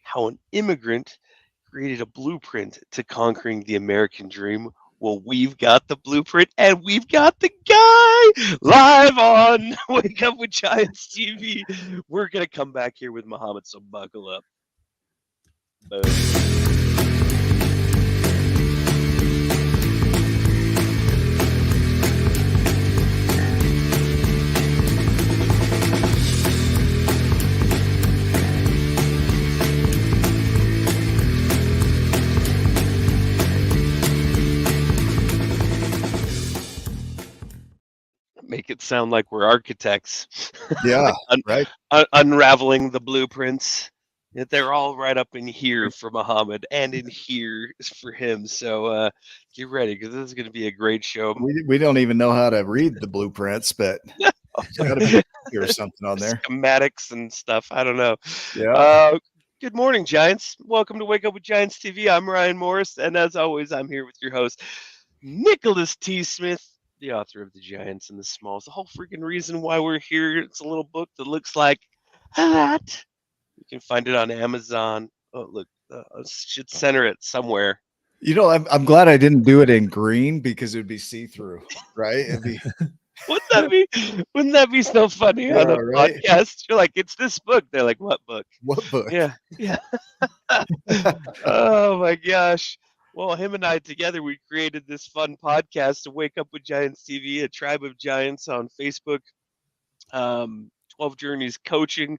how an immigrant created a blueprint to conquering the American dream. Well, we've got the blueprint and we've got the guy live on Wake Up with Giants TV. We're going to come back here with Mohammed, so buckle up. Boom. Make it sound like we're architects. Yeah, right. Unraveling the blueprints. They're all right up in here for Mohammed and in here for him. So get ready because this is going to be a great show. We don't even know how to read the blueprints, but there's got to be or something on there. Schematics and stuff. I don't know. Yeah. Good morning, Giants. Welcome to Wake Up with Giants TV. I'm Ryan Morris, and as always, I'm here with your host, Nicholas T. Smith, the author of The Giants and the Smalls. The whole freaking reason why we're here, it's a little book that looks like that. You can find it on Amazon. Oh, look, I should center it somewhere. You know, I'm glad I didn't do it in green because it would be see-through, right? It'd be... Wouldn't that be so funny on a podcast? You're like, it's this book. They're like, what book? What book? Yeah. Oh my gosh. Well, him and I together, we created this fun podcast to Wake Up with Giants TV, a tribe of giants on Facebook. 12 Journeys Coaching.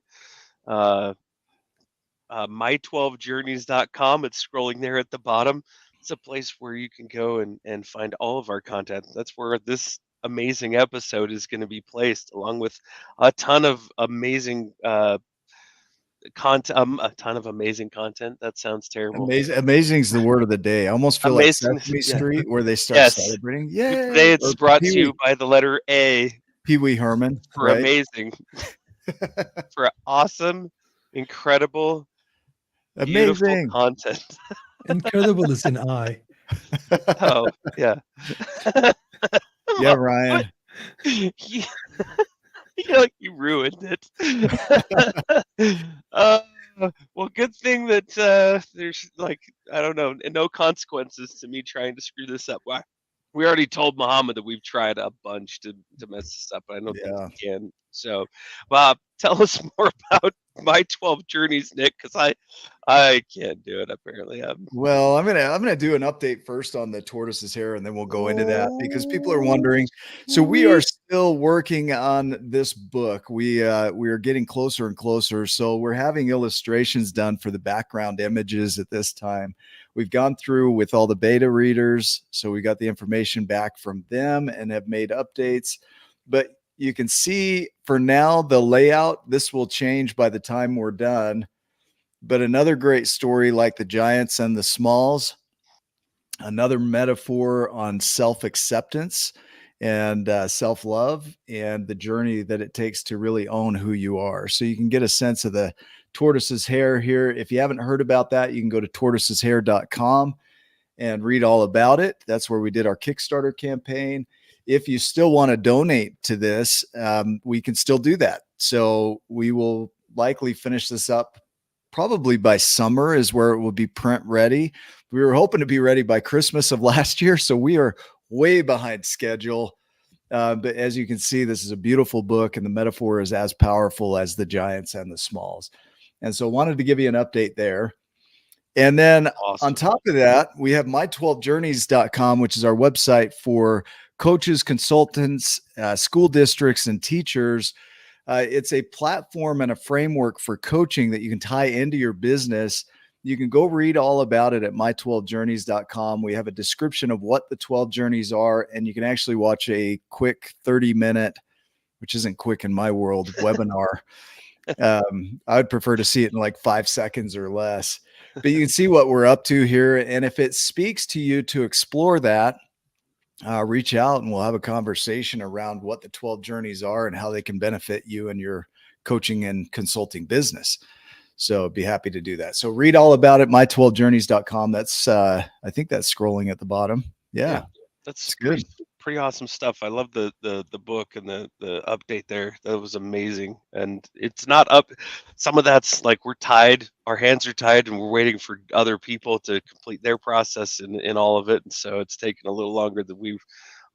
My12journeys.com. It's scrolling there at the bottom. It's a place where you can go and find all of our content. That's where this amazing episode is going to be placed, along with a ton of amazing content. A ton of amazing content. That sounds terrible. Amazing is the word of the day. I almost feel like Sesame Street, where they start celebrating. Yeah. Today it's brought to you by the letter A. Pee Wee Herman. For amazing. For awesome, incredible, beautiful content. Incredible is an I. Oh, yeah. Yeah, Ryan. You ruined it. Well, good thing that there's I don't know, no consequences to me trying to screw this up. Why? We already told Mohammed that we've tried a bunch to mess this up. I don't think we can. So, Bob, tell us more about My 12 Journeys, Nick, because I can't do it apparently. Well, I'm gonna do an update first on the tortoise's hair, and then we'll go into that because people are wondering. So we are still working on this book. We are getting closer and closer. So we're having illustrations done for the background images at this time. We've gone through with all the beta readers, so we got the information back from them and have made updates. But you can see for now the layout. This will change by the time we're done. But another great story like the Giants and the Smalls, another metaphor on self-acceptance and self-love and the journey that it takes to really own who you are. So you can get a sense of the tortoise's hair here. If you haven't heard about that, you can go to tortoiseshair.com and read all about it. That's where we did our Kickstarter campaign. If you still want to donate to this, we can still do that. So we will likely finish this up probably by summer is where it will be print ready. We were hoping to be ready by Christmas of last year, so we are way behind schedule. But as you can see, this is a beautiful book, and the metaphor is as powerful as the Giants and the Smalls. And so wanted to give you an update there. And then on top of that, we have my12journeys.com, which is our website for coaches, consultants, school districts, and teachers. It's a platform and a framework for coaching that you can tie into your business. You can go read all about it at my12journeys.com. We have a description of what the 12 journeys are, and you can actually watch a quick 30-minute, which isn't quick in my world, webinar. I would prefer to see it in like 5 seconds or less. But you can see what we're up to here. And if it speaks to you to explore that, reach out and we'll have a conversation around what the 12 journeys are and how they can benefit you and your coaching and consulting business. So I'd be happy to do that. So read all about it, my12journeys.com. That's I think that's scrolling at the bottom. Yeah, that's good. pretty awesome stuff. I love the book and the update there. That was amazing. And it's not up. Some of that's like we're tied. Our hands are tied, and we're waiting for other people to complete their process in all of it. And so it's taken a little longer than we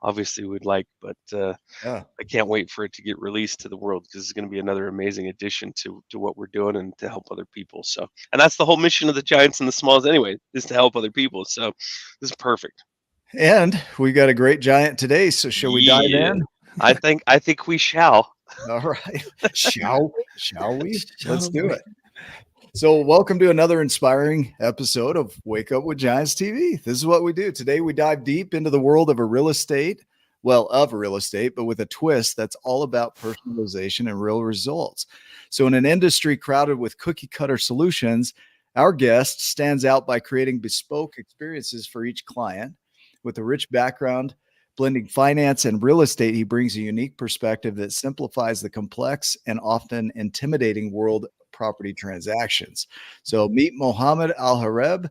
obviously would like. But Yeah. I can't wait for it to get released to the world because it's going to be another amazing addition to what we're doing and to help other people. So, and that's the whole mission of the Giants and the Smalls anyway, is to help other people. So this is perfect. And we got a great giant today. So shall we dive Yeah. in? I think we shall. All right. Shall we? Let's Shall do we? it. So, welcome to another inspiring episode of Wake Up with Giants TV. This is what we do. Today, we dive deep into the world of real estate, but with a twist that's all about personalization and real results. So, in an industry crowded with cookie cutter solutions, our guest stands out by creating bespoke experiences for each client. With a rich background, blending finance and real estate, he brings a unique perspective that simplifies the complex and often intimidating world of property transactions. So meet Mohammed Alhareb,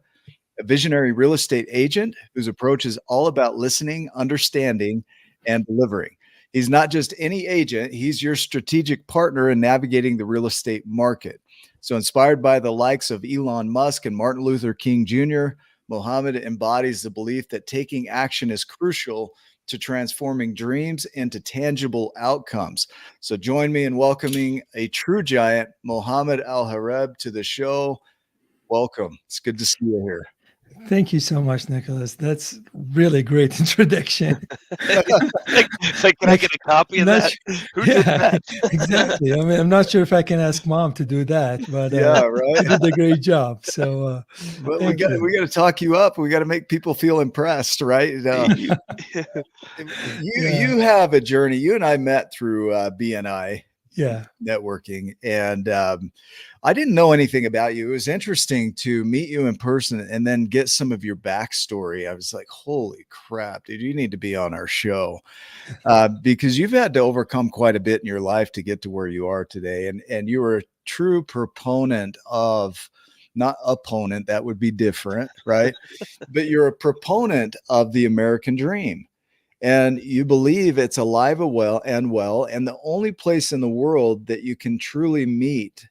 a visionary real estate agent whose approach is all about listening, understanding, and delivering. He's not just any agent, he's your strategic partner in navigating the real estate market. So inspired by the likes of Elon Musk and Martin Luther King Jr., Mohammed embodies the belief that taking action is crucial to transforming dreams into tangible outcomes. So join me in welcoming a true giant, Mohammed Alhareb, to the show. Welcome. It's good to see you here. Thank you so much, Nicholas. That's really great introduction. Like, can I get a copy of Not that? su- Who did yeah, that? exactly. I mean, I'm not sure if I can ask mom to do that, but Yeah, she right. did a great job. So But thank you. we got to talk you up. We got to make people feel impressed, right? You- You have a journey. You and I met through BNI Yeah. networking, and I didn't know anything about you. It was interesting to meet you in person and then get some of your backstory. I was like, holy crap, dude, you need to be on our show because you've had to overcome quite a bit in your life to get to where you are today. And you were a true proponent of, not opponent, that would be different, right? But you're a proponent of the American dream. And you believe it's alive and well, and the only place in the world that you can truly meet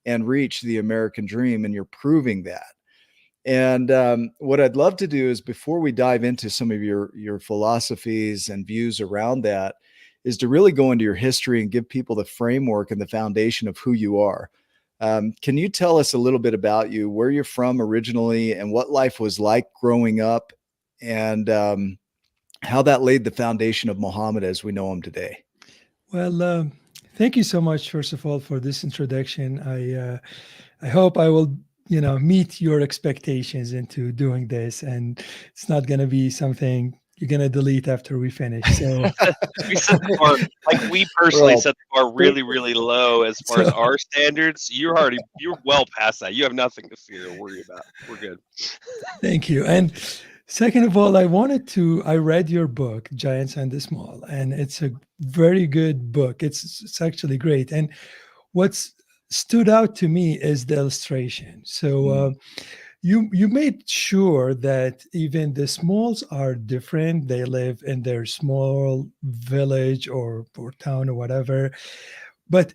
and reach the American dream, and you're proving that. And what I'd love to do is, before we dive into some of your philosophies and views around that, is to really go into your history and give people the framework and the foundation of who you are. Can you tell us a little bit about you, where you're from originally, and what life was like growing up, and how that laid the foundation of Muhammad as we know him today? Well, thank you so much, first of all, for this introduction. I hope I will, meet your expectations into doing this, and it's not going to be something you're going to delete after we finish. So, we set the bar, like we personally Well, set the bar really, really low as far as So- our standards. You're well past that. You have nothing to fear or worry about. We're good. thank you. And second of all, I read your book, Giants and the Small, and it's a very good book. It's actually great. And what's stood out to me is the illustration. So you made sure that even the Smalls are different. They live in their small village or town or whatever. But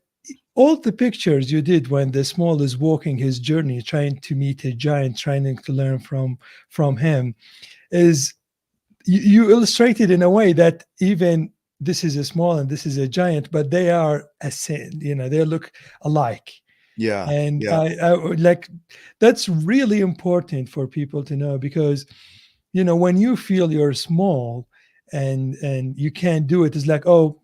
all the pictures you did when the Small is walking his journey, trying to meet a giant, trying to learn from him, is you illustrated in a way that even this is a Small and this is a giant, but they are they look alike. Yeah. And Yeah. I would like, that's really important for people to know, because when you feel you're small and you can't do it, it's like, oh,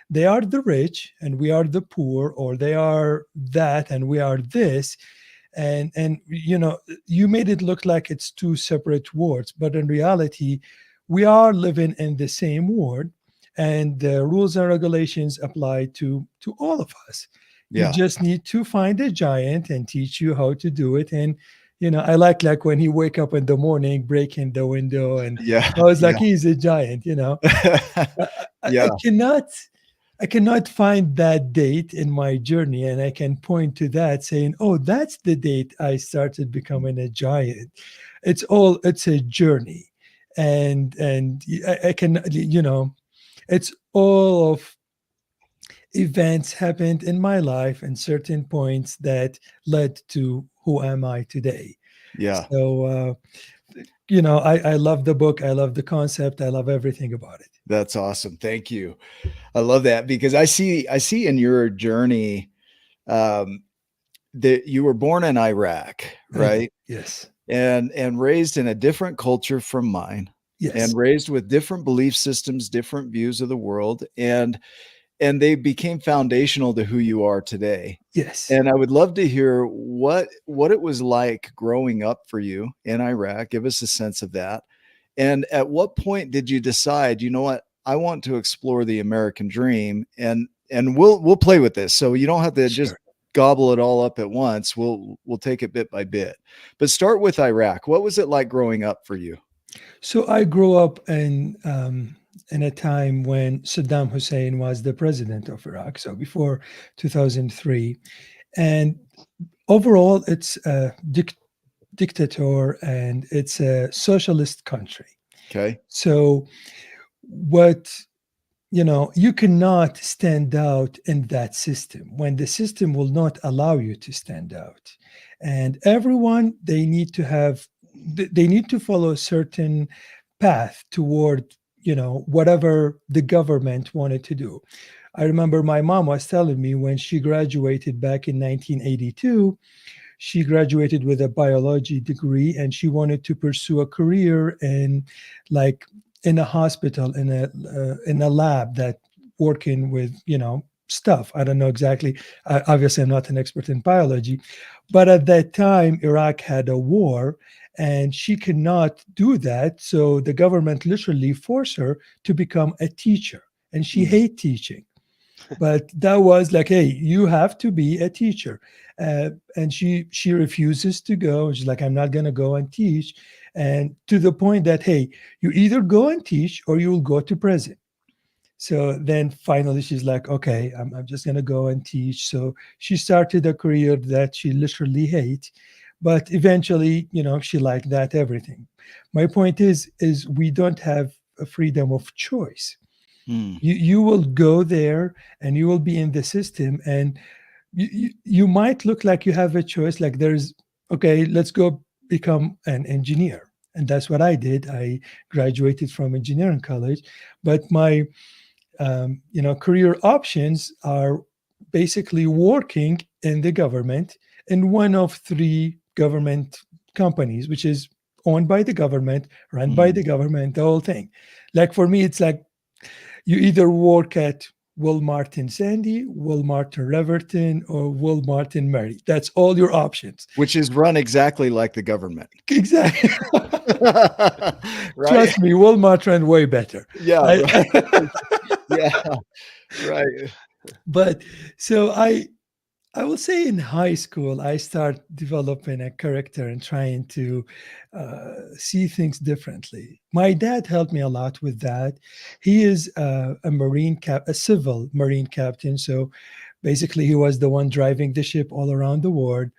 they are the rich and we are the poor, or they are that and we are this. And you made it look like it's two separate worlds, but in reality we are living in the same world, and the rules and regulations apply to all of us. You Yeah. just need to find a giant and teach you how to do it. And I like when he wake up in the morning, breaking the window, and Yeah. I was like, he's a giant. I, Yeah. I cannot find that date in my journey, and I can point to that saying, oh, that's the date I started becoming a giant. It's a journey. and I can, it's all of events happened in my life and certain points that led to who am I today. Yeah. So I love the book, I love the concept, I love everything about it. That's awesome. Thank you. I love that because I see in your journey um, that you were born in Iraq, I did. right? Yes. And raised in a different culture from mine, Yes. and raised with different belief systems, different views of the world, and they became foundational to who you are today. Yes. And I would love to hear what it was like growing up for you in Iraq. Give us a sense of that. And at what point did you decide, you know what, I want to explore the American dream, and we'll play with this. So you don't have to just Sure. gobble it all up at once. We'll take it bit by bit. But start with Iraq. What was it like growing up for you? So I grew up in a time when Saddam Hussein was the president of Iraq, so before 2003. And overall, it's a dictator and it's a socialist country. Okay. So what you cannot stand out in that system when the system will not allow you to stand out. And everyone, they need to follow a certain path toward whatever the government wanted to do. I remember my mom was telling me when she graduated back in 1982, she graduated with a biology degree and she wanted to pursue a career in, like, in a hospital, in a lab that working with stuff. I don't know exactly. Obviously, I'm not an expert in biology, but at that time, Iraq had a war, and she could not do that. So the government literally forced her to become a teacher, and she Mm. hated teaching. But that was like, hey, you have to be a teacher, and she refuses to go. She's like, I'm not going to go and teach, and to the point that, hey, you either go and teach or you will go to prison. So then finally she's like, okay, I'm just going to go and teach. So she started a career that she literally hates, but eventually, she liked that everything. My point is we don't have a freedom of choice. Mm. You will go there and you will be in the system, and you might look like you have a choice, like there's, okay, let's go become an engineer. And that's what I did. I graduated from engineering college, but my career options are basically working in the government in one of three government companies, which is owned by the government, run by Mm. the government, the whole thing. Like for me, it's like you either work at Walmart in Sandy, Walmart in Reverton, or Walmart in Mary. That's all your options. Which is run exactly like the government. Exactly. Right? Trust me, Walmart ran way better. Yeah. I, Right. Yeah. Right. but so I will say in high school, I start developing a character and trying to see things differently. My dad helped me a lot with that. He is a civil marine captain. So basically, he was the one driving the ship all around the world,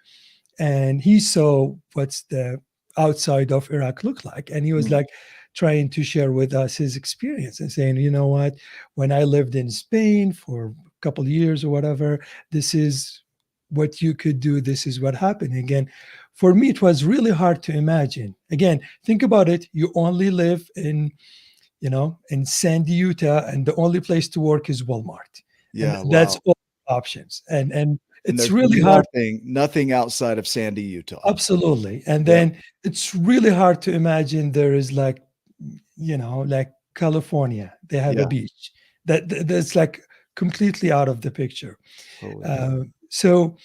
and he saw what's the outside of Iraq look like, and he was Mm. like trying to share with us his experience and saying, you know what, when I lived in Spain for a couple of years or whatever, this is what you could do, this is what happened. Again, for me, it was really hard to imagine. Again, think about it, you only live in Sandy, Utah, and the only place to work is Walmart, and Yeah. that's Wow. all options. And And it's there's really hard. nothing outside of Sandy, Utah. Absolutely. And Yeah. then it's really hard to imagine there is like, like California, they have a Yeah. beach that's like completely out of the picture. Totally. So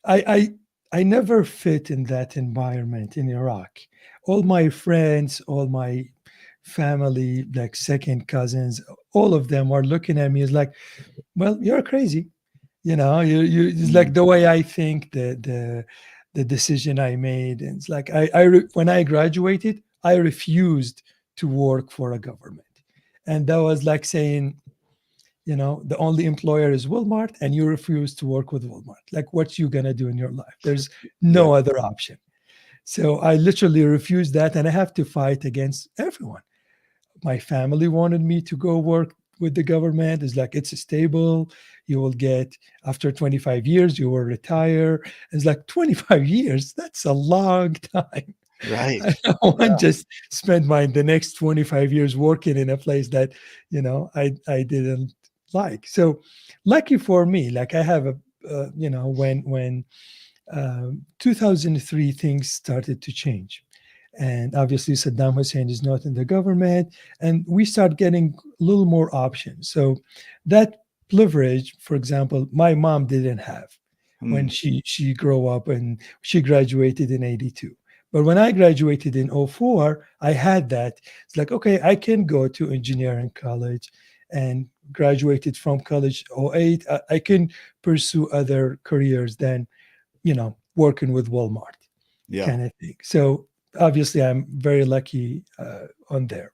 I never fit in that environment in Iraq. All my friends, all my family, like second cousins, all of them are looking at me as like, well, you're crazy. You it's like Mm. the way I think, the decision I made. And it's like when I graduated, I refused to work for a government. And that was like saying, the only employer is Walmart and you refuse to work with Walmart. Like, what you gonna do in your life? There's Yeah. no other option. So I literally refused that, and I have to fight against everyone. my family wanted me to go work with the government. It's like, it's stable. You will get, after 25 years, you will retire. It's like, 25 years, that's a long time. Right. I don't want just spend the next 25 years working in a place that, I didn't like. So lucky for me, like I have when 2003 things started to change. And obviously Saddam Hussein is not in the government, and we start getting a little more options. So that privilege, for example, my mom didn't have when she grew up, and she graduated in 82. But when I graduated in 04, I had that. It's like, okay, I can go to engineering college, and graduated from college 08. I can pursue other careers than, working with Walmart kind of thing. So obviously I'm very lucky on there.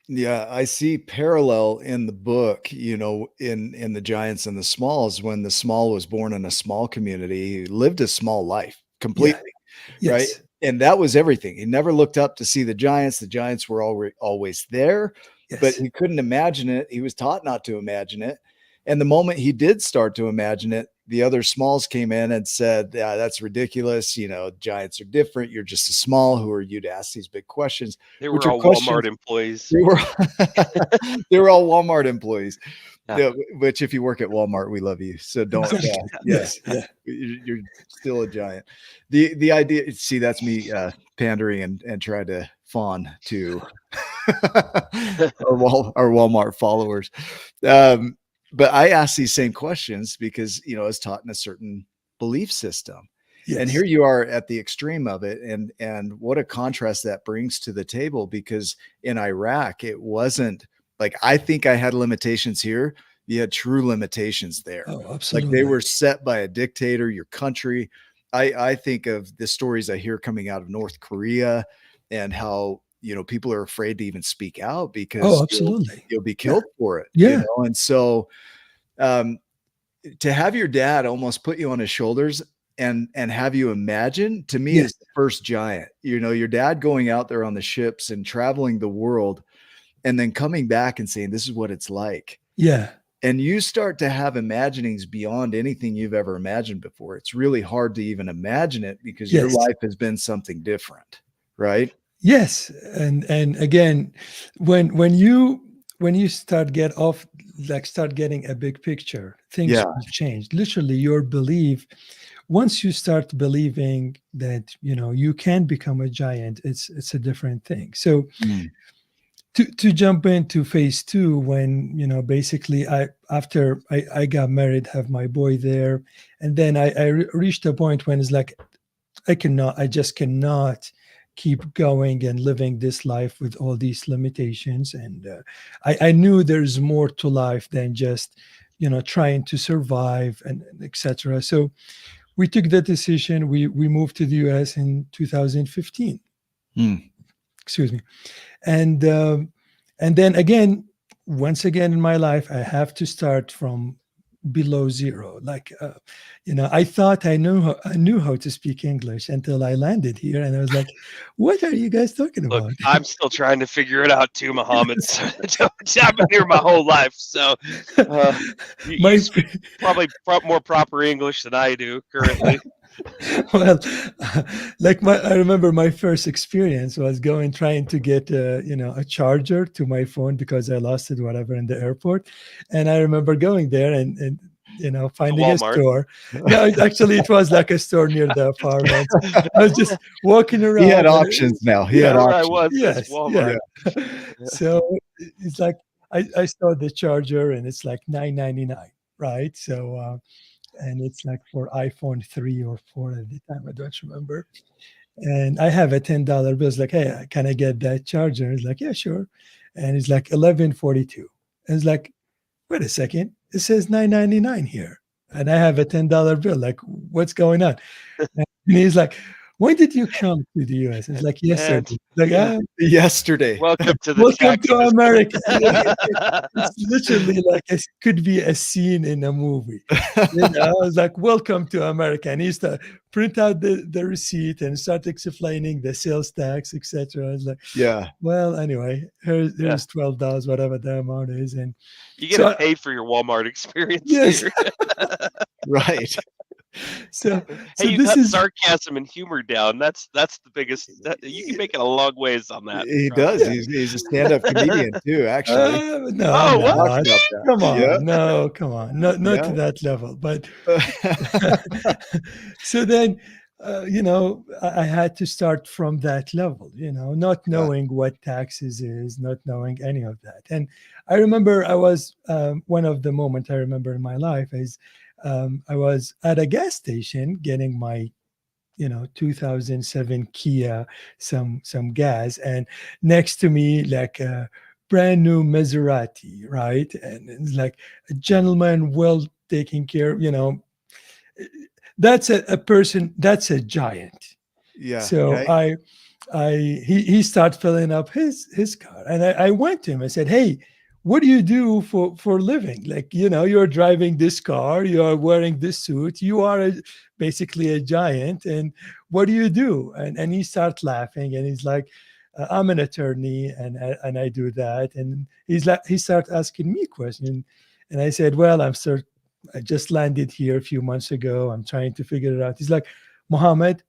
Yeah, I see parallel in the book, in the Giants and the Smalls. When the Small was born in a small community, he lived a small life completely, right? Yes. And that was everything. He never looked up to see the Giants. The Giants were always there, but Yes. he couldn't imagine it. He was taught not to imagine it. And the moment he did start to imagine it, the other Smalls came in and said, "Yeah, that's ridiculous. Giants are different. You're just a small. Who are you to ask these big questions?" They Which were are all questions. Walmart employees. They were, they were all Walmart employees. Yeah. Yeah, which if you work at Walmart, we love you. So don't. Yes. Yeah. You're still a giant. The idea. See, that's me pandering and trying to fawn to our Walmart followers. But I ask these same questions because I was taught in a certain belief system. Yes. And here you are at the extreme of it. And what a contrast that brings to the table, because in Iraq, it wasn't like, I think I had limitations here. You had true limitations there. Oh, absolutely. Like they were set by a dictator, your country. I think of the stories I hear coming out of North Korea and how, people are afraid to even speak out because absolutely. You'll be killed for it. Yeah. And so to have your dad almost put you on his shoulders and have you imagine, to me, is the first giant. Your dad going out there on the ships and traveling the world and then coming back and saying, this is what it's like. Yeah. And you start to have imaginings beyond anything you've ever imagined before. It's really hard to even imagine it because your life has been something different, right? Yes. And again, when you start getting a big picture, things will change. Literally, your belief, once you start believing that you can become a giant, it's a different thing. So to jump into phase 2, when basically after I got married, have my boy there, and then I reached a point when it's like I just cannot keep going and living this life with all these limitations. And I knew there's more to life than just trying to survive and etc. So we took the decision. We moved to the US in 2015. Excuse me. And then again, once again in my life, I have to start from below zero. Like, I thought I knew how to speak English until I landed here, and I was like, "What are you guys talking Look, about?" I'm still trying to figure it out too, Mohammed. I've been here my whole life, so you speak probably more proper English than I do currently. Well, I remember my first experience was trying to get a charger to my phone because I lost it, whatever, in the airport. And I remember going there and finding a store. No, actually, it was like a store near the apartment. I was just walking around. He had options now. He had options. I was. Yes, Walmart. Yeah. So it's like I saw the charger, and it's like $9.99, right? So. And it's like for iPhone 3 or 4 at the time, I don't remember. And I have a $10 bill. It's like, hey, can I get that charger? It's like, yeah, sure. And it's like $11.42. And it's like, wait a second, it says $9.99 here, and I have a $10 bill. Like, what's going on? And he's like, when did you come to the US? It's like And yesterday. Like, yeah, Yesterday. welcome to the welcome to Texas. America. It's literally like it could be a scene in a movie. I was like, welcome to America. And he used to print out the receipt and start explaining the sales tax, etc. I was like, Yeah. well, anyway, Yeah. here's $12, whatever the amount is. And You get so, to pay for your Walmart experience yes. here. Right. So Hey, you this got is sarcasm and humor down. That's the biggest. You can make it a long ways on that. He Trust does. me. He's a stand-up comedian too, actually. no, Oh, I'm We'll what? talk not. about that. Come on, Yeah. no, come on, not to Yeah. that level. But so then, I had to start from that level. Not Yeah. knowing what taxes is, not knowing any of that. And I remember I was one of the moment I remember in my life is I was at a gas station getting my 2007 Kia, some gas, and next to me like a brand new Maserati, right? And it's like a gentleman, well taken care. That's a person. That's a giant. Yeah. So Okay. he started filling up his car, and I went to him. I said, "Hey, what do you do for living? Like, you're driving this car, you are wearing this suit, you are basically a giant, and what do you do?" And he started laughing, and he's like, "I'm an attorney, and I do that." And he started asking me questions, and I said, "Well, I just landed here a few months ago. I'm trying to figure it out." He's like, "Mohammed,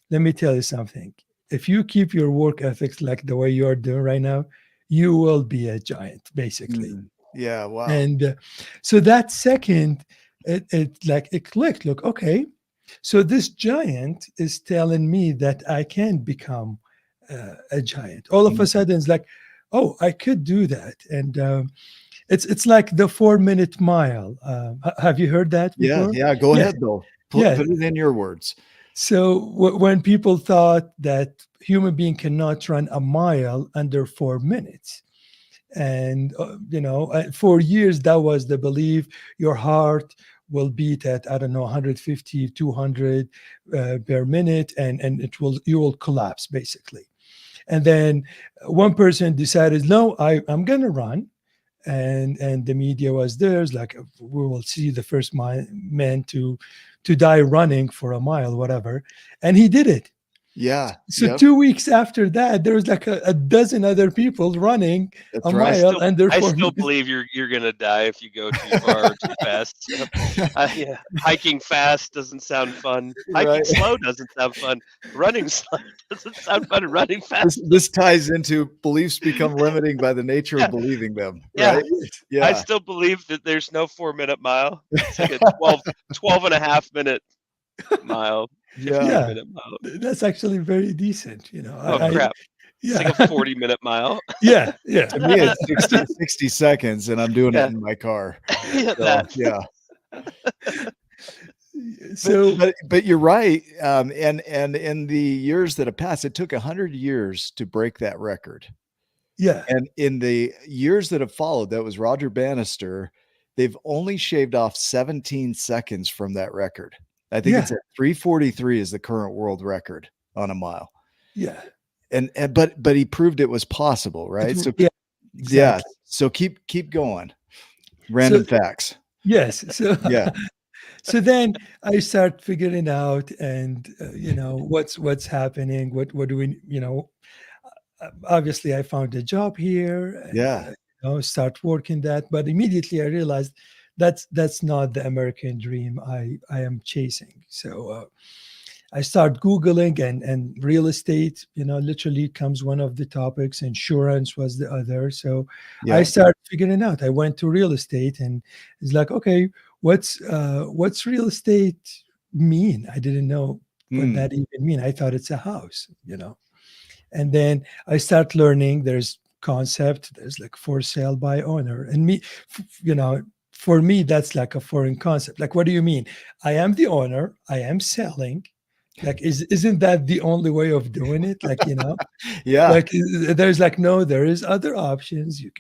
let me tell you something. If you keep your work ethics like the way you're doing right now, you will be a giant, basically." Yeah. Wow. And so that second, it clicked. Look, okay, so this giant is telling me that I can become a giant. All of a sudden, it's like, oh, I could do that. And it's like the 4-minute mile. Have you heard that Yeah. before? Yeah. Go Yeah. ahead, though. Yeah. Put it in your words. So when people thought that human being cannot run a mile under 4 minutes, and for years that was the belief, your heart will beat at, I don't know, 150, 200 per minute, and you will collapse basically. And then one person decided, no, I'm gonna run. And the media was there. It's like, we will see the first man to die running for a mile, whatever. And he did it. Yeah. So Yep. 2 weeks after that, there was like a dozen other people running That's a right. mile under I 4 still minutes. believe you're gonna die if you go too far or too fast. So, yeah, hiking fast doesn't sound fun. Hiking Right. slow doesn't sound fun. Running slow doesn't sound fun. And running fast. This ties into beliefs become limiting by the nature Yeah. of believing them. Yeah. Right. I Yeah. still believe that there's no 4-minute mile. It's like a 12 and a half minute mile. Yeah. 15-minute mile. That's actually very decent. Oh crap. It's Yeah. like a 40-minute mile. Yeah. To me, it's 60 seconds, and I'm doing Yeah. it in my car. Yeah, So, that. yeah. So But you're right. And in the years that have passed, it took 100 years to break that record. yeah. And in the years that have followed, that was Roger Bannister, they've only shaved off 17 seconds from that record. I think it's at 3:43 is the current world record on a mile. Yeah. And but he proved it was possible, right? So yeah. yeah. Exactly. So keep going. Random facts. Yes. So Yeah. so then I start figuring out, and what's happening. What do we obviously I found a job here, and Yeah. start working that. But immediately I realized that's not the American dream I am chasing. So I start Googling, and real estate, literally comes one of the topics. Insurance was the other. So I Yeah. started figuring out. I went to real estate, and it's like, okay, what's real estate mean? I didn't know what that even mean. I thought it's a house, And then I start learning there's concept, there's like for sale by owner. And for me, that's like a foreign concept. Like, what do you mean? I am the owner, I am selling. Like, isn't that the only way of doing it? Like, Yeah. like there's like, no, there is other options. You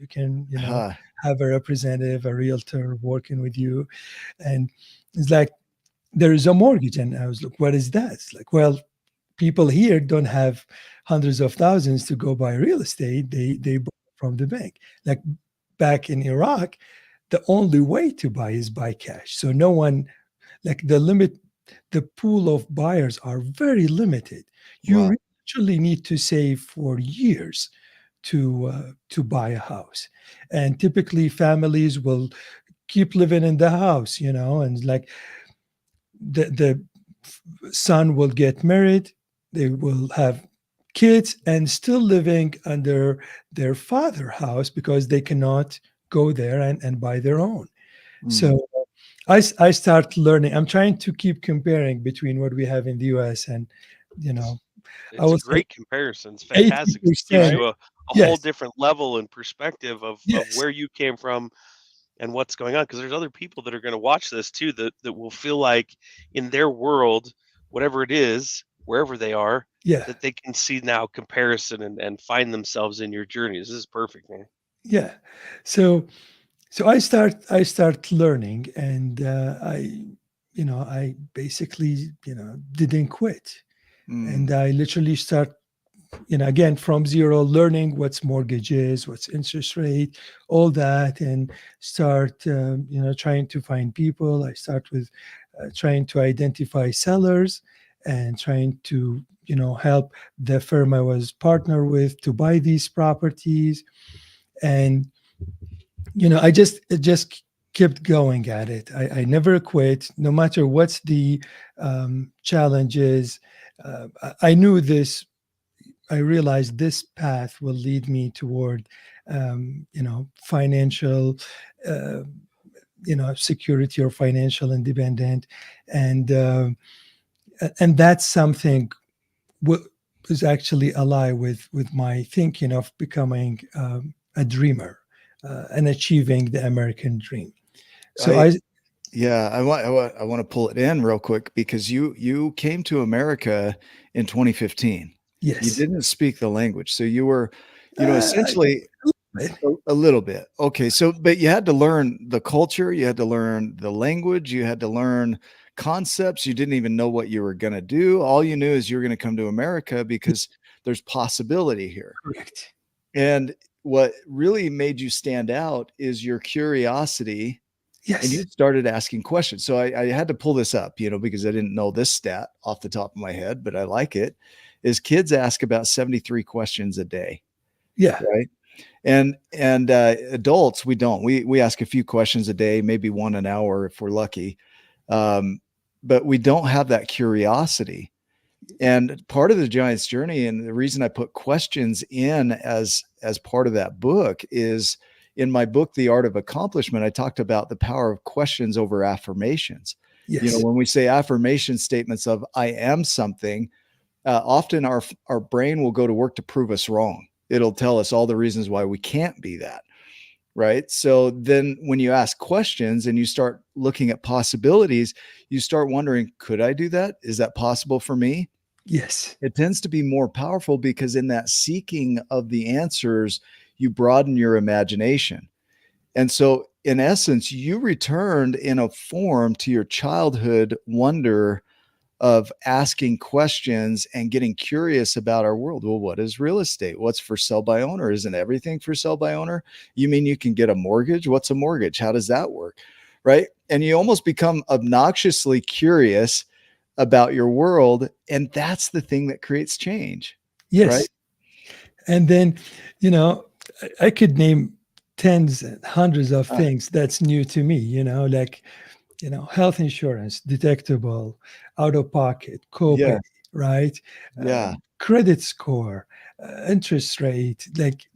can Huh. have a representative, a realtor working with you. And it's like, there is a mortgage. And I was like, what is that? It's like, well, people here don't have hundreds of thousands to go buy real estate. They borrow from the bank. Like back in Iraq, the only way to buy is by cash. So no one, like the pool of buyers are very limited. Wow. You actually need to save for years to buy a house, and typically families will keep living in the house, and like the son will get married, they will have kids, and still living under their father house because they cannot go there and buy their own. Mm. So I start learning. I'm trying to keep comparing between what we have in the US and, you know, I It's a will say great comparison. It's fantastic. It gives 80%. you a whole Yes, different level and perspective of yes, where you came from and what's going on. Because there's other people that are going to watch this too that will feel like in their world, whatever it is, wherever they are, yeah, that they can see now comparison and find themselves in your journey. This is perfect, man. yeah. So I start learning, and I basically didn't quit, Mm. and I literally start again from zero, learning what's mortgage is, what's interest rate, all that, and start trying to find people. I start with trying to identify sellers and trying to help the firm I was partner with to buy these properties. And I just kept going at it. I never quit, no matter what's the challenges. I knew this. I realized this path will lead me toward, financial, uh, security or financial independent, and that's something w- is actually ally with my thinking of becoming a dreamer and achieving the American dream. So I I Yeah, I want to pull it in real quick because you came to America in 2015. You yes, didn't speak the language, so you were, uh, essentially a little bit. Okay, so but you had to learn the culture, you had to learn the language, you had to learn concepts. You didn't even know what you were going to do. All you knew is you were going to come to America because there's possibility here. correct. And what really made you stand out is your curiosity, and you Yes, started asking questions. So I had to pull this up, because I didn't know this stat off the top of my head, but I like it. Is kids ask about 73 questions a day, yeah, right? And adults, we don't. We ask a few questions a day, maybe one an hour if we're lucky, um, but we don't have that curiosity. And part of the giant's journey, and the reason I put questions in as part of that book, is in my book The Art of Accomplishment, I talked about the power of questions over affirmations. yes, When we say affirmation statements of I am something, often our brain will go to work to prove us wrong. It'll tell us all the reasons why we can't be that, right? So then when you ask questions and you start looking at possibilities, you start wondering, could I do that? Is that possible for me? yes, It tends to be more powerful because in that seeking of the answers, you broaden your imagination. And so, in essence, you returned in a form to your childhood wonder of asking questions and getting curious about our world. Well, what is real estate? What's for sale by owner? Isn't everything for sale by owner? You mean you can get a mortgage? What's a mortgage? How does that work? Right. And you almost become obnoxiously curious about your world. And that's the thing that creates change. Right. yes. And then, you know, I could name tens and hundreds of Uh, things that's new to me, like, health insurance, deductible, out of pocket, copay, yeah. right? Yeah. Credit score, interest rate, like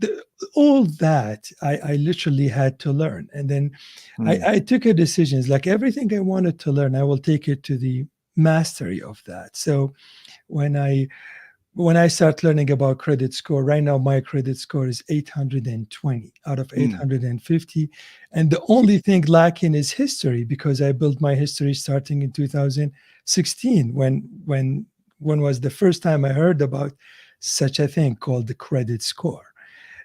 all that I literally had to learn. And then Hmm. I took a decision. It's like everything I wanted to learn, I will take it to the mastery of that. So when I start learning about credit score, right now my credit score is 820 out of Hmm. 850. And the only thing lacking is history, because I built my history starting in 2016, when was the first time I heard about such a thing called the credit score.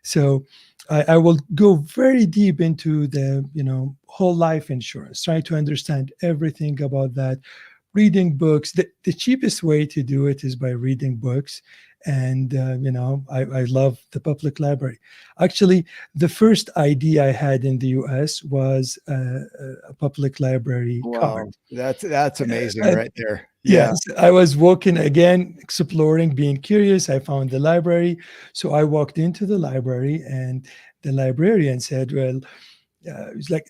So I will go very deep into the whole life insurance, trying to understand everything about that, reading books. The cheapest way to do it is by reading books. And, I love the public library. Actually, the first ID I had in the US was a public library card. Wow, that's amazing And right there. Yeah. yes, I was walking again, exploring, being curious. I found the library. So I walked into the library, and the librarian said, well, it's like,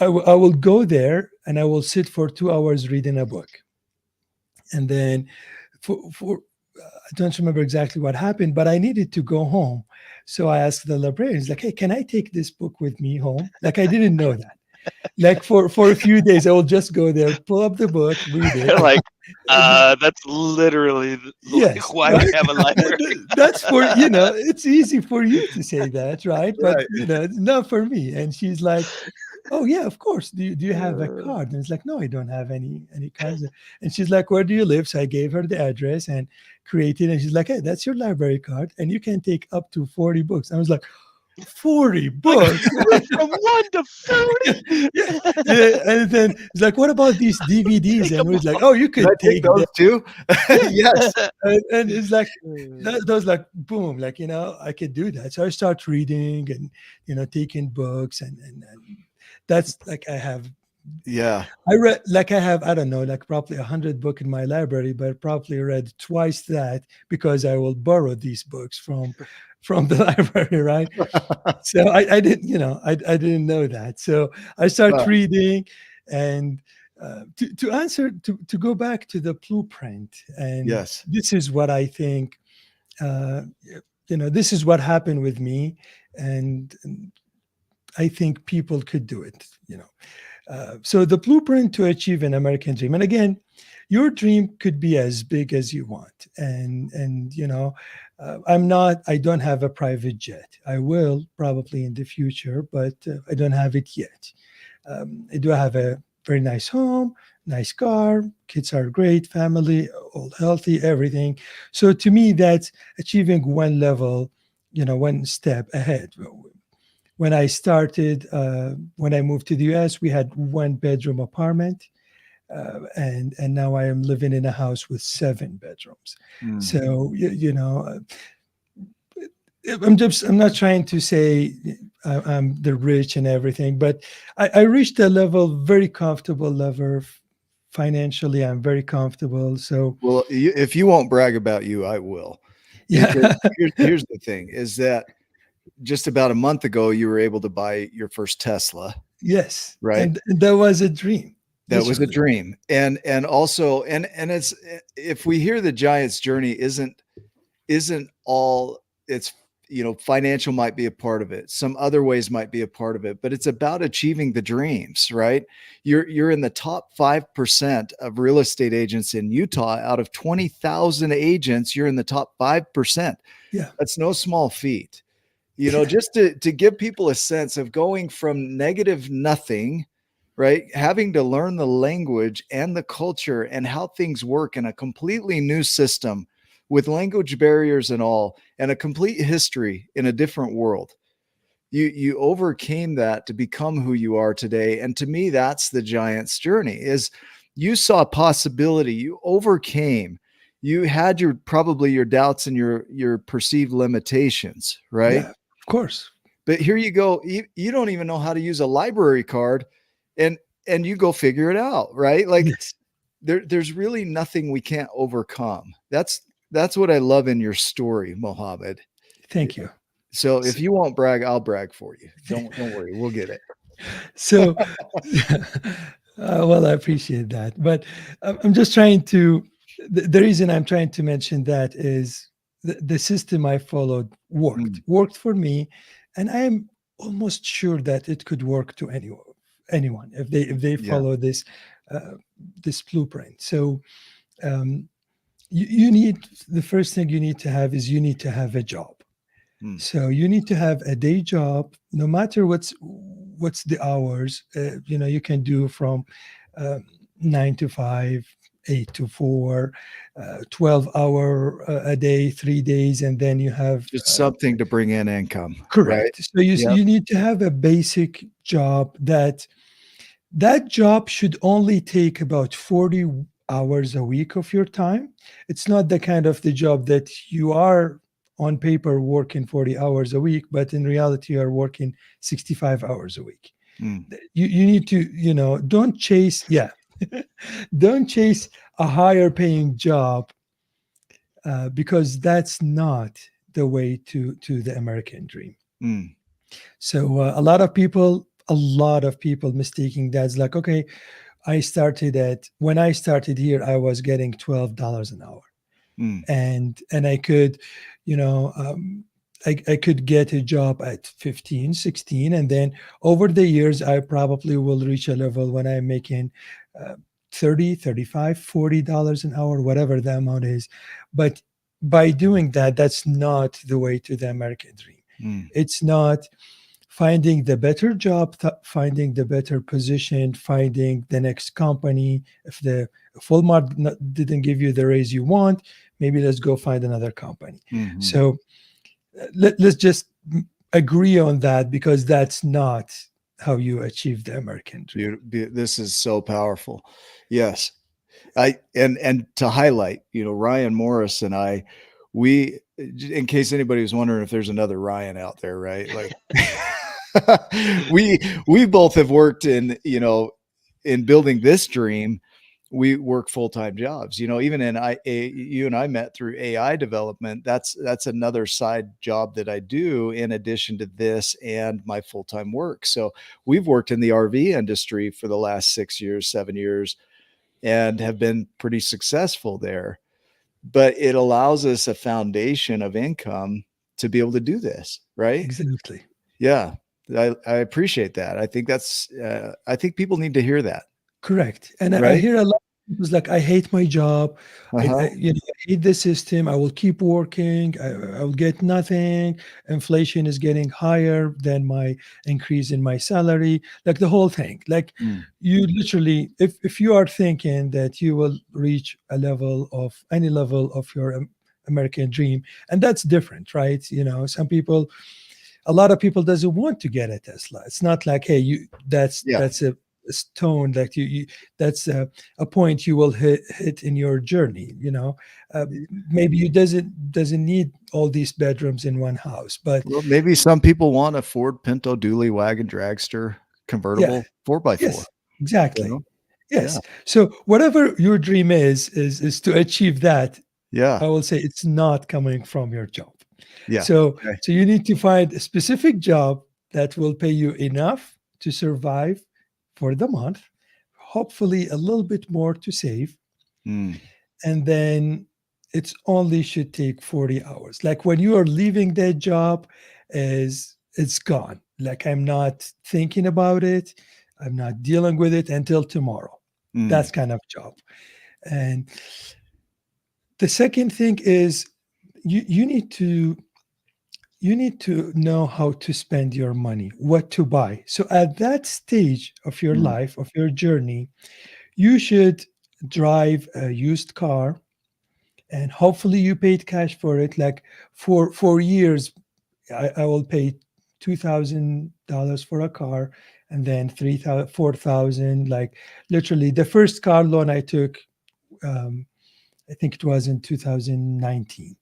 I will go there and I will sit for 2 hours reading a book. And then I don't remember exactly what happened, but I needed to go home. So I asked the librarian, like, hey, can I take this book with me home? Like, I didn't know that. Like for a few days, I will just go there, pull up the book, read it. Like, And that's literally yes, why we have a library. that's for, it's easy for you to say that, right? But, Right. it's not for me. And she's like, oh yeah, of course. Do you have a card? And it's like, no, I don't have any cards. And she's like, where do you live? So I gave her the address and created. And she's like, hey, that's your library card, and you can take up to 40 books. I was like, 40 books? From 1 to 40. Yeah. And then it's like, what about these DVDs? And we're like, oh, you could Can I take take those too? Yes. and it's like that was like boom, like I could do that. So I start reading and taking books and that's like Yeah. I read, like, I have, I don't know, like probably 100 books in my library, but I probably read twice that because I will borrow these books from the library, right? So I didn't, I didn't know that. So I start Wow. reading, and to answer, to go back to the blueprint, and Yes. this is what I think, this is what happened with me, and I think people could do it, So the blueprint to achieve an American dream, and again, your dream could be as big as you want, and I don't have a private jet. I will probably in the future, but I don't have it yet. I do have a very nice home, nice car, kids are great, family, all healthy, everything. So to me, that's achieving one level, one step ahead. When I started, when I moved to the US, we had 1-bedroom apartment. And now I am living in a house with 7 bedrooms. Mm. So, I'm not trying to say I'm the rich and everything, but I reached a level, very comfortable level financially. I'm very comfortable. So, Well, if you won't brag about you, I will. yeah. Because here's the thing is that just about a month ago, you were able to buy your first Tesla. Yes. Right. And that was a dream. That was a dream. And also, and it's, if we hear the giant's journey isn't all, it's, financial might be a part of it. Some other ways might be a part of it, but it's about achieving the dreams, right? You're in the top 5% of real estate agents in Utah. Out of 20,000 agents, you're in the top 5%. Yeah. That's no small feat. Just to give people a sense of going from negative nothing, right? Having to learn the language and the culture and how things work in a completely new system with language barriers and all, and a complete history in a different world. You overcame that to become who you are today. And to me, that's the giant's journey, is you saw possibility, you overcame, you had probably your doubts and your perceived limitations, right? Yeah, of course. But here you go. You don't even know how to use a library card, and you go figure it out, right? Like, yes. There's really nothing we can't overcome. That's what I love in your story, Mohammed. Thank you. So if you won't brag, I'll brag for you. Don't worry, we'll get it. So, well, I appreciate that, but I'm just trying to. The reason I'm trying to mention that is the system I followed worked for me, and I am almost sure that it could work to anyone if they follow this blueprint. So you need, the first thing you need to have is you need to have a job. So you need to have a day job, no matter what's the hours. You can do from 9 to 5, 8 to 4, 12-hour a day, 3 days, and then you have just something to bring in income. Correct. Right? So you need to have a basic job. That job should only take about 40 hours a week of your time. It's not the kind of the job that you are on paper working 40 hours a week, but in reality you are working 65 hours a week. Mm, You need to, don't chase, yeah, don't chase a higher paying job, because that's not the way to the American dream. mm, So a lot of people mistaking that's like, okay, when I started here, I was getting $12 an hour, mm, and I could, you know, I could get a job at 15, 16, and then over the years, I probably will reach a level when I'm making uh, 30, 35, $40 an hour, whatever the amount is. But by doing that, that's not the way to the American dream. mm, It's not finding the better job, finding the better position, finding the next company. If Walmart didn't give you the raise you want, maybe let's go find another company. mhm. So let's just agree on that, because that's not how you achieve the American dream. This is so powerful. Yes. And to highlight, Ryan Morris and I, we, in case anybody was wondering if there's another Ryan out there, right? Like we both have worked in building this dream. We work full-time jobs, even you and I met through AI development. That's another side job that I do in addition to this and my full-time work. So we've worked in the RV industry for the last 6 years, 7 years, and have been pretty successful there. But it allows us a foundation of income to be able to do this, right? Exactly. Yeah, I appreciate that. I think people need to hear that, Correct. And I right? hear a lot of people like, I hate my job. Uh-huh. I hate the system. I will keep working. I will get nothing. Inflation is getting higher than my increase in my salary. Like the whole thing. Like Mm, you literally, if you are thinking that you will reach any level of your American dream, and that's different, right? A lot of people doesn't want to get a Tesla. It's not like, hey, yeah. that's a stone that you that's a point you will hit in your journey. uh, Maybe you doesn't need all these bedrooms in one house, but Well, maybe some people want a Ford Pinto dually wagon dragster yeah, convertible 4x4, yes, exactly, you Yeah. yes. So whatever your dream is to achieve that, Yeah. I will say it's not coming from your job. Yeah. So Okay. so you need to find a specific job that will pay you enough to survive for the month, hopefully a little bit more to save, Mm, and then it's only should take 40 hours. Like when you are leaving that job, is it's gone. Like I'm not thinking about it, I'm not dealing with it until tomorrow. mm, That's kind of job. And the second thing is you need to know how to spend your money, what to buy. So at that stage of your mm, life, of your journey, you should drive a used car, and hopefully you paid cash for it. Like for years, I will pay $2,000 for a car, and then 3,000, 4,000. Like literally, the first car loan I took, um, I think it was in 2019.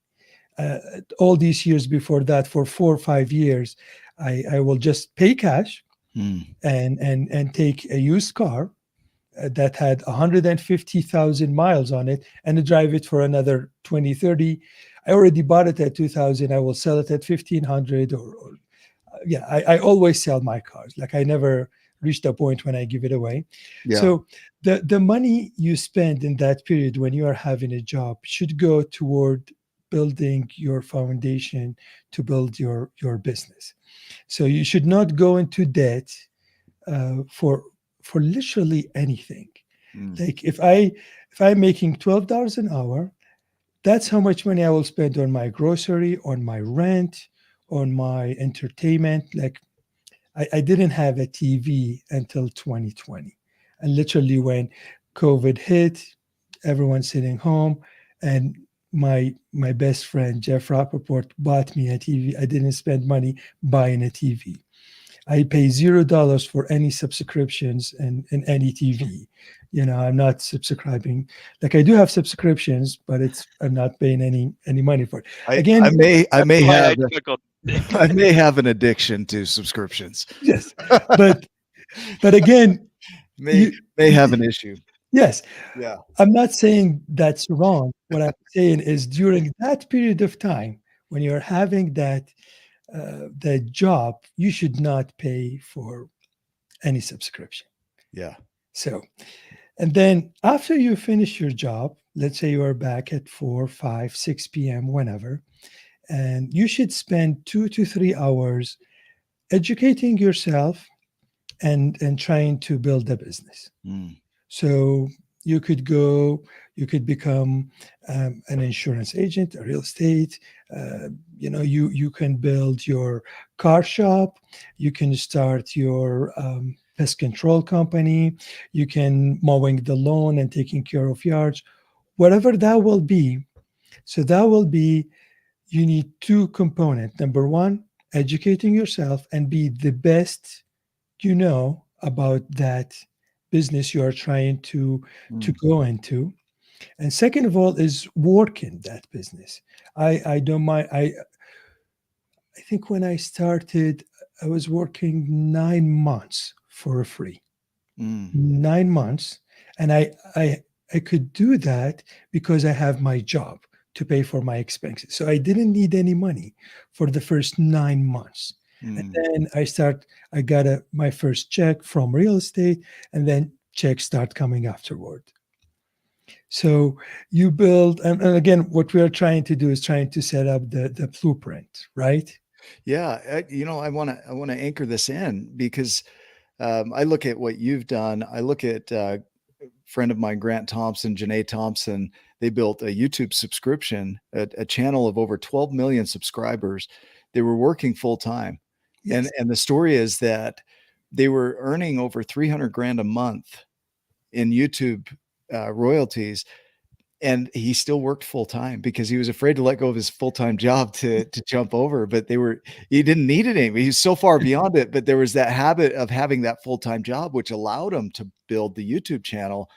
uh, all these years before that, for 4 or 5 years, I will just pay cash mm, and take a used car that had 150,000 miles on it, and drive it for another 20, 30. I already bought it at 2,000. I will sell it at 1,500, or yeah, I always sell my cars. Like I never reached a point when I give it away. yeah. So the money you spend in that period when you are having a job should go toward building your foundation to build your business. So you should not go into debt for literally anything. Mm, Like if I'm making $12 an hour, that's how much money I will spend on my grocery, on my rent, on my entertainment. Like I didn't have a TV until 2020. And literally when COVID hit, everyone sitting home, and my best friend Jeff Rappaport bought me a TV. I didn't spend money buying a TV. I pay $0 for any subscriptions in any TV. I'm not subscribing. Like I do have subscriptions, but I'm not paying any money for it. I, I Again, may I That's may why have I chuckled. I may have an addiction to subscriptions. yes, but again, may you may have an issue. yes, Yeah. I'm not saying that's wrong. What I'm saying is during that period of time when you're having that job, you should not pay for any subscription. Yeah. So, and then after you finish your job, let's say you are back at 4, 5, 6 p.m., whenever, and you should spend 2 to 3 hours educating yourself and trying to build a business. Mm. So you could become an insurance agent, a real estate. You can build your car shop. You can start your pest control company. You can mowing the lawn and taking care of yards, whatever that will be. So that will be, you need two components. Number one, educating yourself and be the best about that business you are trying to Mm. go into. And second of all is work in that business. I don't mind. I think when I started, I was working 9 months for free. Mm. 9 months. And I could do that because I have my job to pay for my expenses. So I didn't need any money for the first 9 months. And Mm. then I got my first check from real estate, and then checks start coming afterward. So you build, and again, what we are trying to do is trying to set up the blueprint, right? Yeah, I want to anchor this in because I look at what you've done. I look at friend of mine, Grant Thompson, Janae Thompson. They built a YouTube subscription, a channel of over 12 million subscribers. They were working full time, Yes. and the story is that they were earning over 300 grand a month in YouTube royalties, and he still worked full time because he was afraid to let go of his full time job to jump over. But he didn't need it anymore. He was so far beyond it. But there was that habit of having that full time job, which allowed him to build the YouTube channel.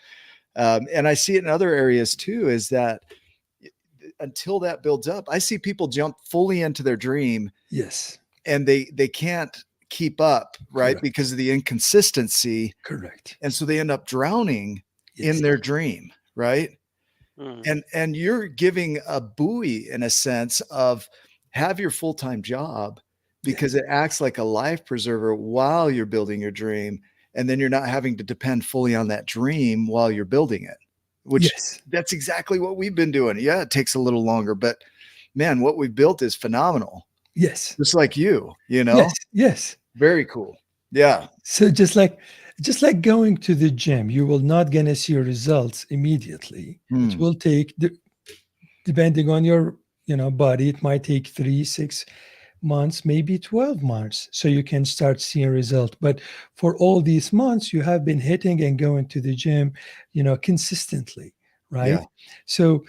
And I see it in other areas too. Is that until that builds up, I see people jump fully into their dream, Yes. and they can't keep up, right? Correct. Because of the inconsistency, Correct. and so they end up drowning in Yes. their dream, right? Mhm. And you're giving a buoy in a sense of have your full-time job because Yes. it acts like a life preserver while you're building your dream, and then you're not having to depend fully on that dream while you're building it, which Yes. that's exactly what we've been doing. Yeah, it takes a little longer, but man, what we've built is phenomenal. Yes. Just like you Yes. know, Yes. very cool. Yeah. So just like going to the gym, you will not gonna see your results immediately. It Hmm. will take, depending on your body, it might take 3, 6 months, maybe 12 months, so you can start seeing result. But for all these months, you have been hitting and going to the gym, consistently, right? Yeah. So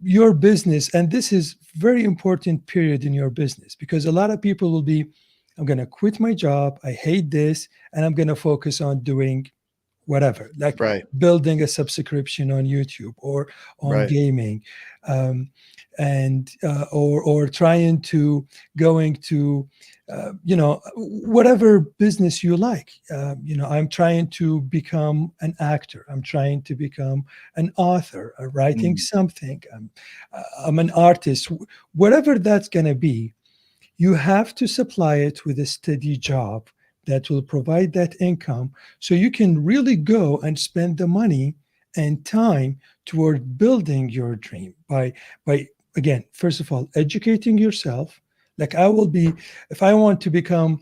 your business, and this is very important period in your business, because a lot of people will be, I'm going to quit my job, I hate this, and I'm going to focus on doing whatever, like Right. building a subscription on YouTube or on Right. gaming, and or trying to going to whatever business you like. I'm trying to become an actor. I'm trying to become an author, writing Mm. something. I'm an artist. Whatever that's going to be, you have to supply it with a steady job that will provide that income, so you can really go and spend the money and time toward building your dream by again, first of all, educating yourself. Like I will be, if I want to become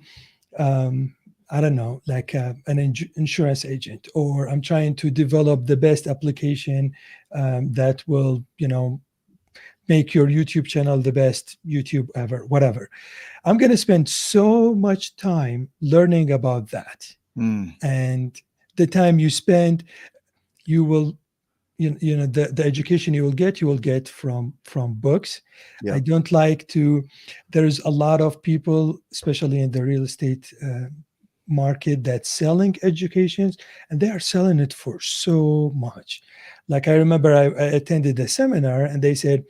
I don't know, like an insurance agent, or I'm trying to develop the best application that will make your YouTube channel the best YouTube ever, whatever. I'm going to spend so much time learning about that. Mm. And the time you spend, you will, the education you will get from books. I Yeah. don't like to, there's a lot of people, especially in the real estate market that's selling educations, and they are selling it for so much. Like I remember I attended a seminar and they said,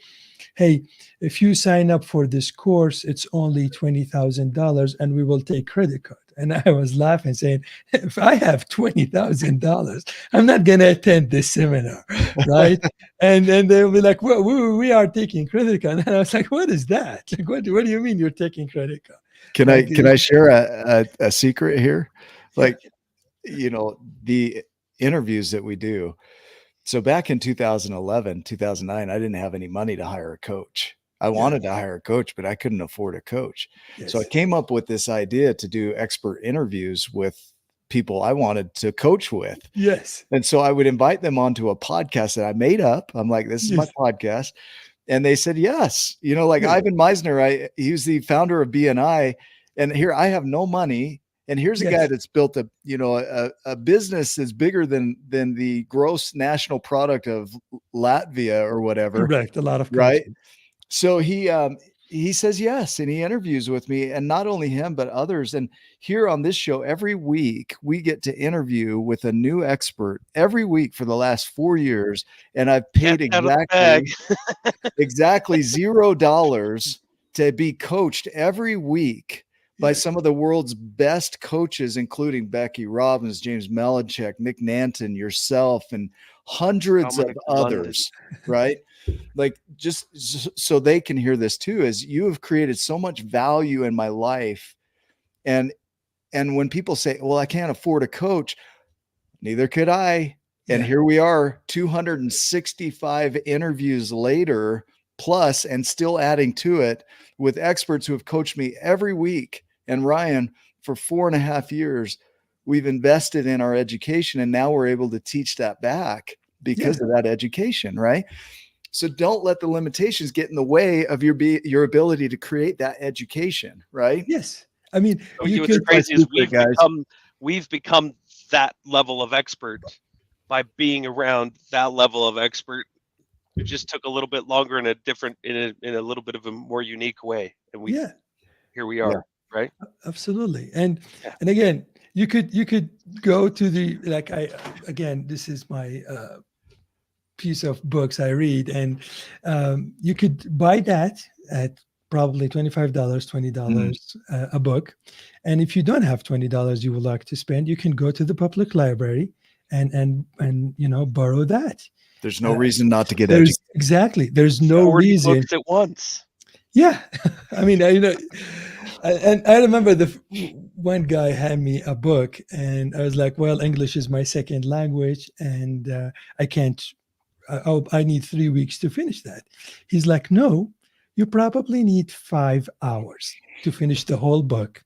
hey, if you sign up for this course, it's only $20,000 and we will take credit card. And I was laughing, saying, if I have $20,000, I'm not going to attend this seminar, right? And then they'll be like, well, we are taking credit card. And I was like, what is that? Like, what do you mean you're taking credit card? Like, Can I share a secret here? yeah, Like, the interviews that we do. So back in 2011, 2009, I didn't have any money to hire a coach. I wanted to hire a coach, but I couldn't afford a coach. So I yes, came up with this idea to do expert interviews with people I wanted to coach with. yes, And so I would invite them onto a podcast that I made up. I'm like, this is my yes, podcast. And they said, yes, like yes, Ivan Meisner, he's the founder of BNI. And here I have no money. And here's a guy yes. that's built a business that's bigger than the gross national product of Latvia or whatever. Correct. A lot of Right. countries. So he says yes, and he interviews with me, and not only him, but others. And here on this show, every week we get to interview with a new expert every week for the last 4 years. And I've paid Cat's out of the bag. exactly $0 to be coached every week by Yes. some of the world's best coaches, including Becky Robbins, James Melanchek, Nick Nanton, yourself, and hundreds Dominic of London. others, right? Like, just so they can hear this too, is you have created so much value in my life. And when people say, well, I can't afford a coach, neither could I. And Yeah. here we are 265 interviews later, plus, and still adding to it with experts who have coached me every week. And Ryan, for 4.5 years, we've invested in our education, and now we're able to teach that back because of that education, right? So don't let the limitations get in the way of your ability to create that education, right? Yes. I mean, you What's could, crazy is secret, guys. we've become that level of expert by being around that level of expert. It just took a little bit longer in a little bit of a more unique way, and yeah, here we are, right? absolutely. And Yeah. and again, you could go to the, like, again, this is my piece of books I read, and you could buy that at probably $25, $20 a book. And if you don't have $20 you would like to spend, you can go to the public library and borrow that. There's no reason not to get There's educated. exactly. There's no 40 reason. books at once. Yeah, I mean, and I remember one guy handed me a book, and I was like, "Well, English is my second language, and I can't. I need 3 weeks to finish that." He's like, "No, you probably need 5 hours to finish the whole book,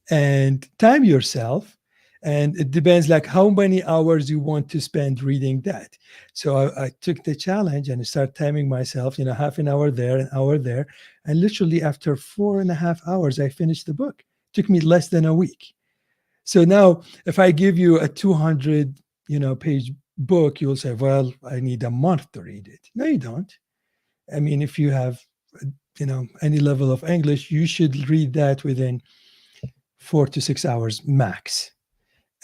and time yourself." And it depends, like, how many hours you want to spend reading that. So I took the challenge and started timing myself, half an hour there, an hour there. And literally after 4.5 hours, I finished the book. It took me less than a week. So now if I give you a 200, page book, you'll say, well, I need a month to read it. No, you don't. I mean, if you have, any level of English, you should read that within 4 to 6 hours max.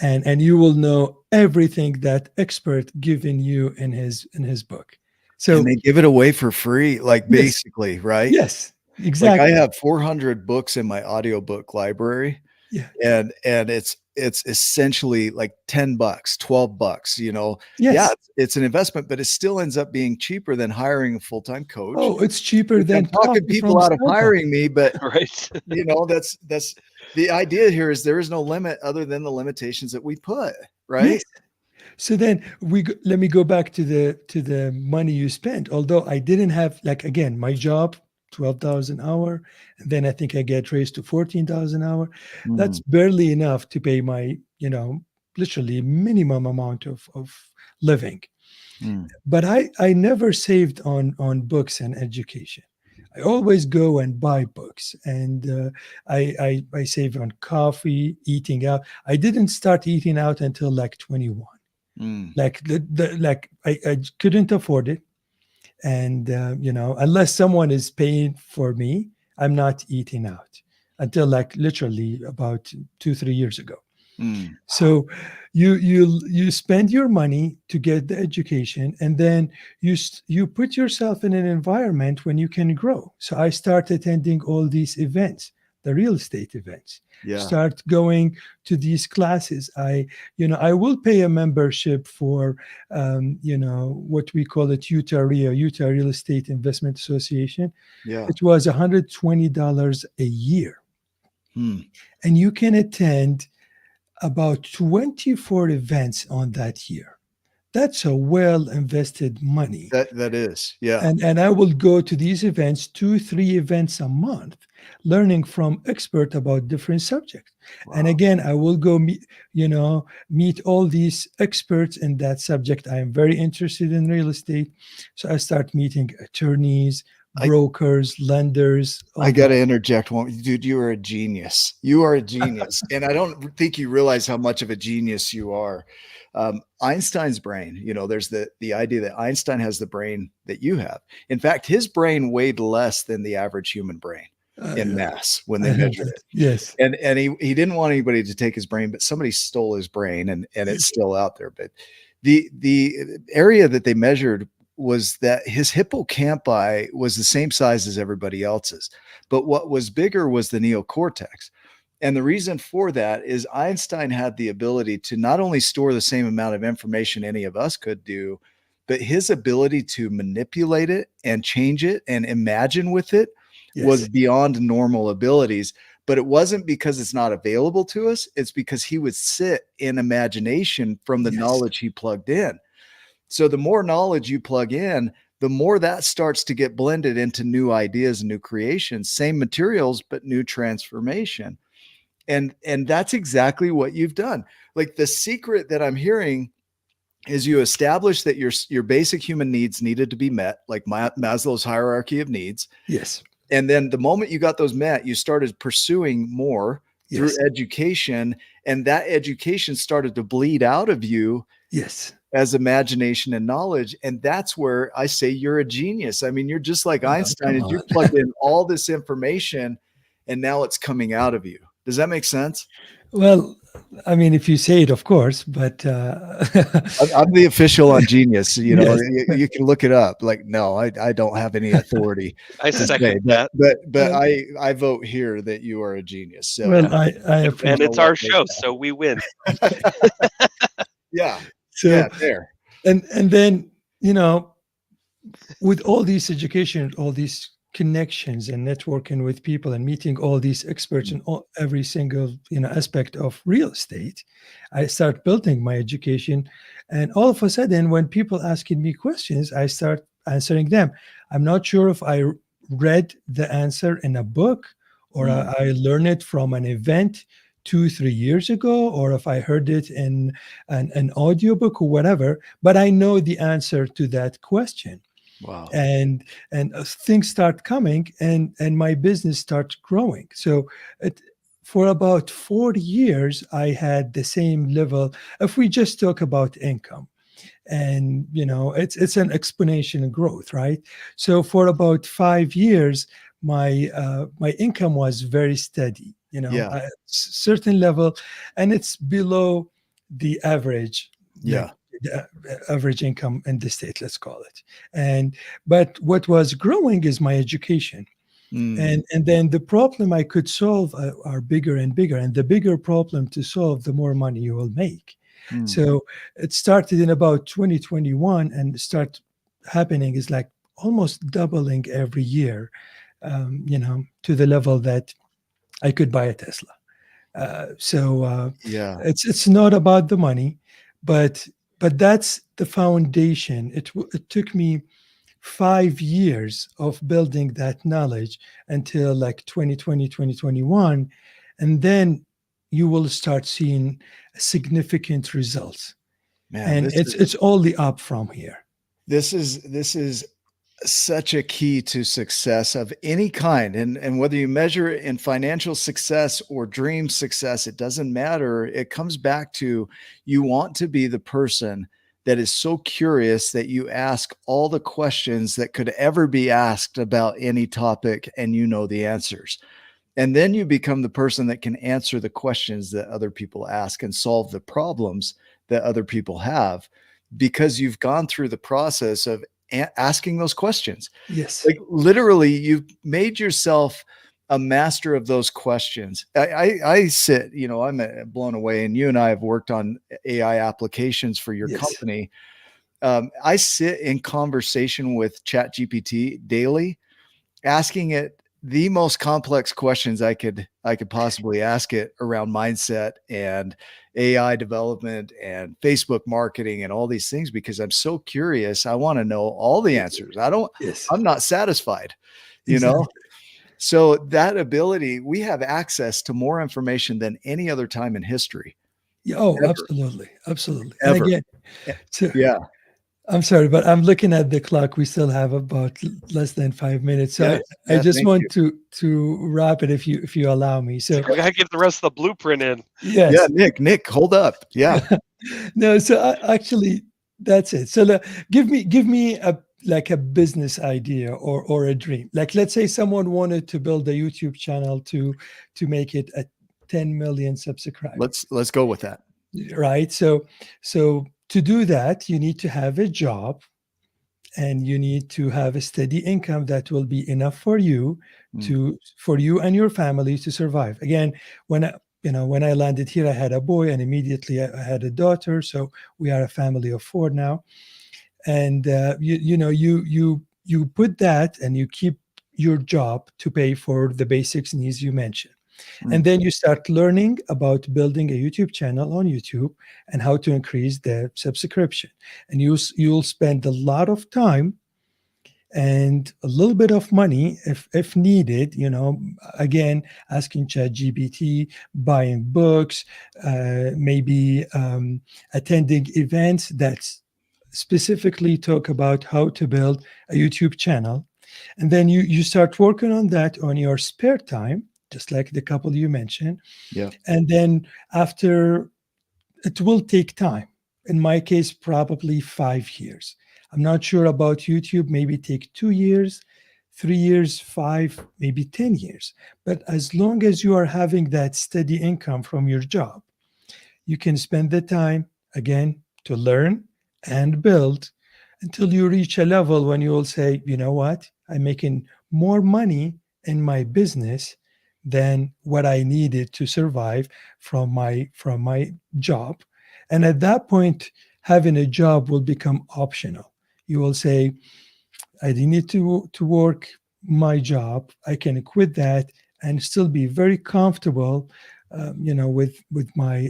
And you will know everything that expert given you in his book. So, and they give it away for free, like, basically, right? Yes, exactly. Like, I have 400 books in my audiobook library. Yeah. And it's essentially like $10, $12, Yes. Yeah, it's an investment, but it still ends up being cheaper than hiring a full-time coach. Oh, it's cheaper than I'm talking people out of hiring me, but Right. that's the idea here, is there is no limit other than the limitations that we put, right? Yes. So then let me go back to the money you spent. Although I didn't have, like, again, my job, $12 an hour, and then I think I get raised to $14 an hour. That's barely enough to pay my, literally minimum amount of living. But I never saved on books and education. I always go and buy books, and I save on coffee, eating out. I didn't start eating out until like 21. Like I couldn't afford it, and unless someone is paying for me, I'm not eating out. until like literally about 2-3 years ago. Mm. So you spend your money to get the education, and then you put yourself in an environment when you can grow. So I start attending all these events, the real estate events. Yeah. Start going to these classes. I will pay a membership for what we call it Utah REIA, Utah Real Estate Investment Association. Yeah. It was $120 a year, Hmm. and you can attend about 24 events on that year. That's a well invested money. That is. Yeah. And I will go to these events, 2-3 events a month, learning from expert about different subjects. Wow. And again, I will go meet all these experts in that subject. I am very interested in real estate. So I start meeting attorneys, brokers, lenders. I got to interject one. Dude, you are a genius. You are a genius. And I don't think you realize how much of a genius you are. Einstein's brain, there's the idea that Einstein has the brain that you have. In fact, his brain weighed less than the average human brain in mass when they measured it. Yes. And he didn't want anybody to take his brain, but somebody stole his brain, and it's still out there. But the area that they measured was that his hippocampi was the same size as everybody else's, but what was bigger was the neocortex. And the reason for that is Einstein had the ability to not only store the same amount of information any of us could do, but his ability to manipulate it and change it and imagine with it was beyond normal abilities. But it wasn't because it's not available to us. It's because he would sit in imagination from the knowledge he plugged in. So the more knowledge you plug in, the more that starts to get blended into new ideas and new creations, same materials, but new transformation. And that's exactly what you've done. Like, the secret that I'm hearing is you established that your basic human needs needed to be met, like Maslow's hierarchy of needs. Yes. And then the moment you got those met, you started pursuing more through education, and that education started to bleed out of you. Yes. As imagination and knowledge. And that's where I say you're a genius. I mean, you're just like Einstein, and you plugged in all this information and now it's coming out of you. Does that make sense? Well, I mean, if you say it, of course, but I'm the official on Genius. You can look it up. Like, no, I don't have any authority. I second that. But I vote here that you are a genius. So, well, I and it's our show, so we win. Yeah. So, yeah, there. And then, with all these education, all these connections and networking with people and meeting all these experts in every single aspect of real estate, I start building my education. And all of a sudden, when people asking me questions, I start answering them. I'm not sure if I read the answer in a book or I learned it from an event 2-3 years ago, or if I heard it in an audiobook or whatever, but I know the answer to that question. Wow. And things start coming, and my business starts growing. So for about 4 years, I had the same level. If we just talk about income, and it's an exponential growth, right? So for about 5 years, my income was very steady, at a certain level, and it's below the average. Yeah. The average income in the state, let's call it. But what was growing is my education. And then the problem I could solve are bigger and bigger. And the bigger problem to solve, the more money you will make. So it started in about 2021, and start happening is like almost doubling every year, to the level that I could buy a Tesla. It's not about the money, but that's the foundation. It took me 5 years of building that knowledge until like 2020, 2021. And then you will start seeing significant results. Man, and it's only up from here. This is such a key to success of any kind. And whether you measure it in financial success or dream success, it doesn't matter. It comes back to, you want to be the person that is so curious that you ask all the questions that could ever be asked about any topic, and the answers. And then you become the person that can answer the questions that other people ask and solve the problems that other people have, because you've gone through the process of asking those questions. Yes. Like literally, you've made yourself a master of those questions. I sit, I'm blown away, and you and I have worked on AI applications for your Yes. company. I sit in conversation with ChatGPT daily, asking it the most complex questions I could possibly ask it around mindset and AI development and Facebook marketing and all these things, because I'm so curious. I want to know all the answers. Yes. I'm not satisfied, Exactly. So that ability, we have access to more information than any other time in history, Yeah, oh, ever, absolutely. Absolutely. And ever. again, so Yeah. I'm sorry, but I'm looking at the clock. We still have about less than 5 minutes. So Yeah. I Yeah. just Thank you. want to wrap it if you allow me. So We gotta get the rest of the blueprint in. Yeah. yes. Nick, hold up. Yeah. No, so actually that's it. So give me a like a business idea or a dream. Like let's say someone wanted to build a YouTube channel to make it a 10 million subscribers, Let's go with that. right? So to do that, you need to have a job and you need to have a steady income that will be enough for you for you and your family to survive. Again, when I landed here, I had a boy, and immediately I had a daughter. So we are a family of 4 now. And you put that, and you keep your job to pay for the basics needs you mentioned. And then you start learning about building a YouTube channel on YouTube and how to increase the subscription. And you'll spend a lot of time and a little bit of money if needed, again, asking ChatGPT, buying books, maybe attending events that specifically talk about how to build a YouTube channel. And then you start working on that on your spare time, just like the couple you mentioned. Yeah. And then after, it will take time. In my case, probably 5 years. I'm not sure about YouTube, maybe take 2 years, 3 years, five, maybe 10 years. But as long as you are having that steady income from your job, you can spend the time again to learn and build until you reach a level when you will say, you know what, I'm making more money in my business than what I needed to survive from my job. And at that point, having a job will become optional. You will say, I need to work my job. I can quit that and still be very comfortable, with my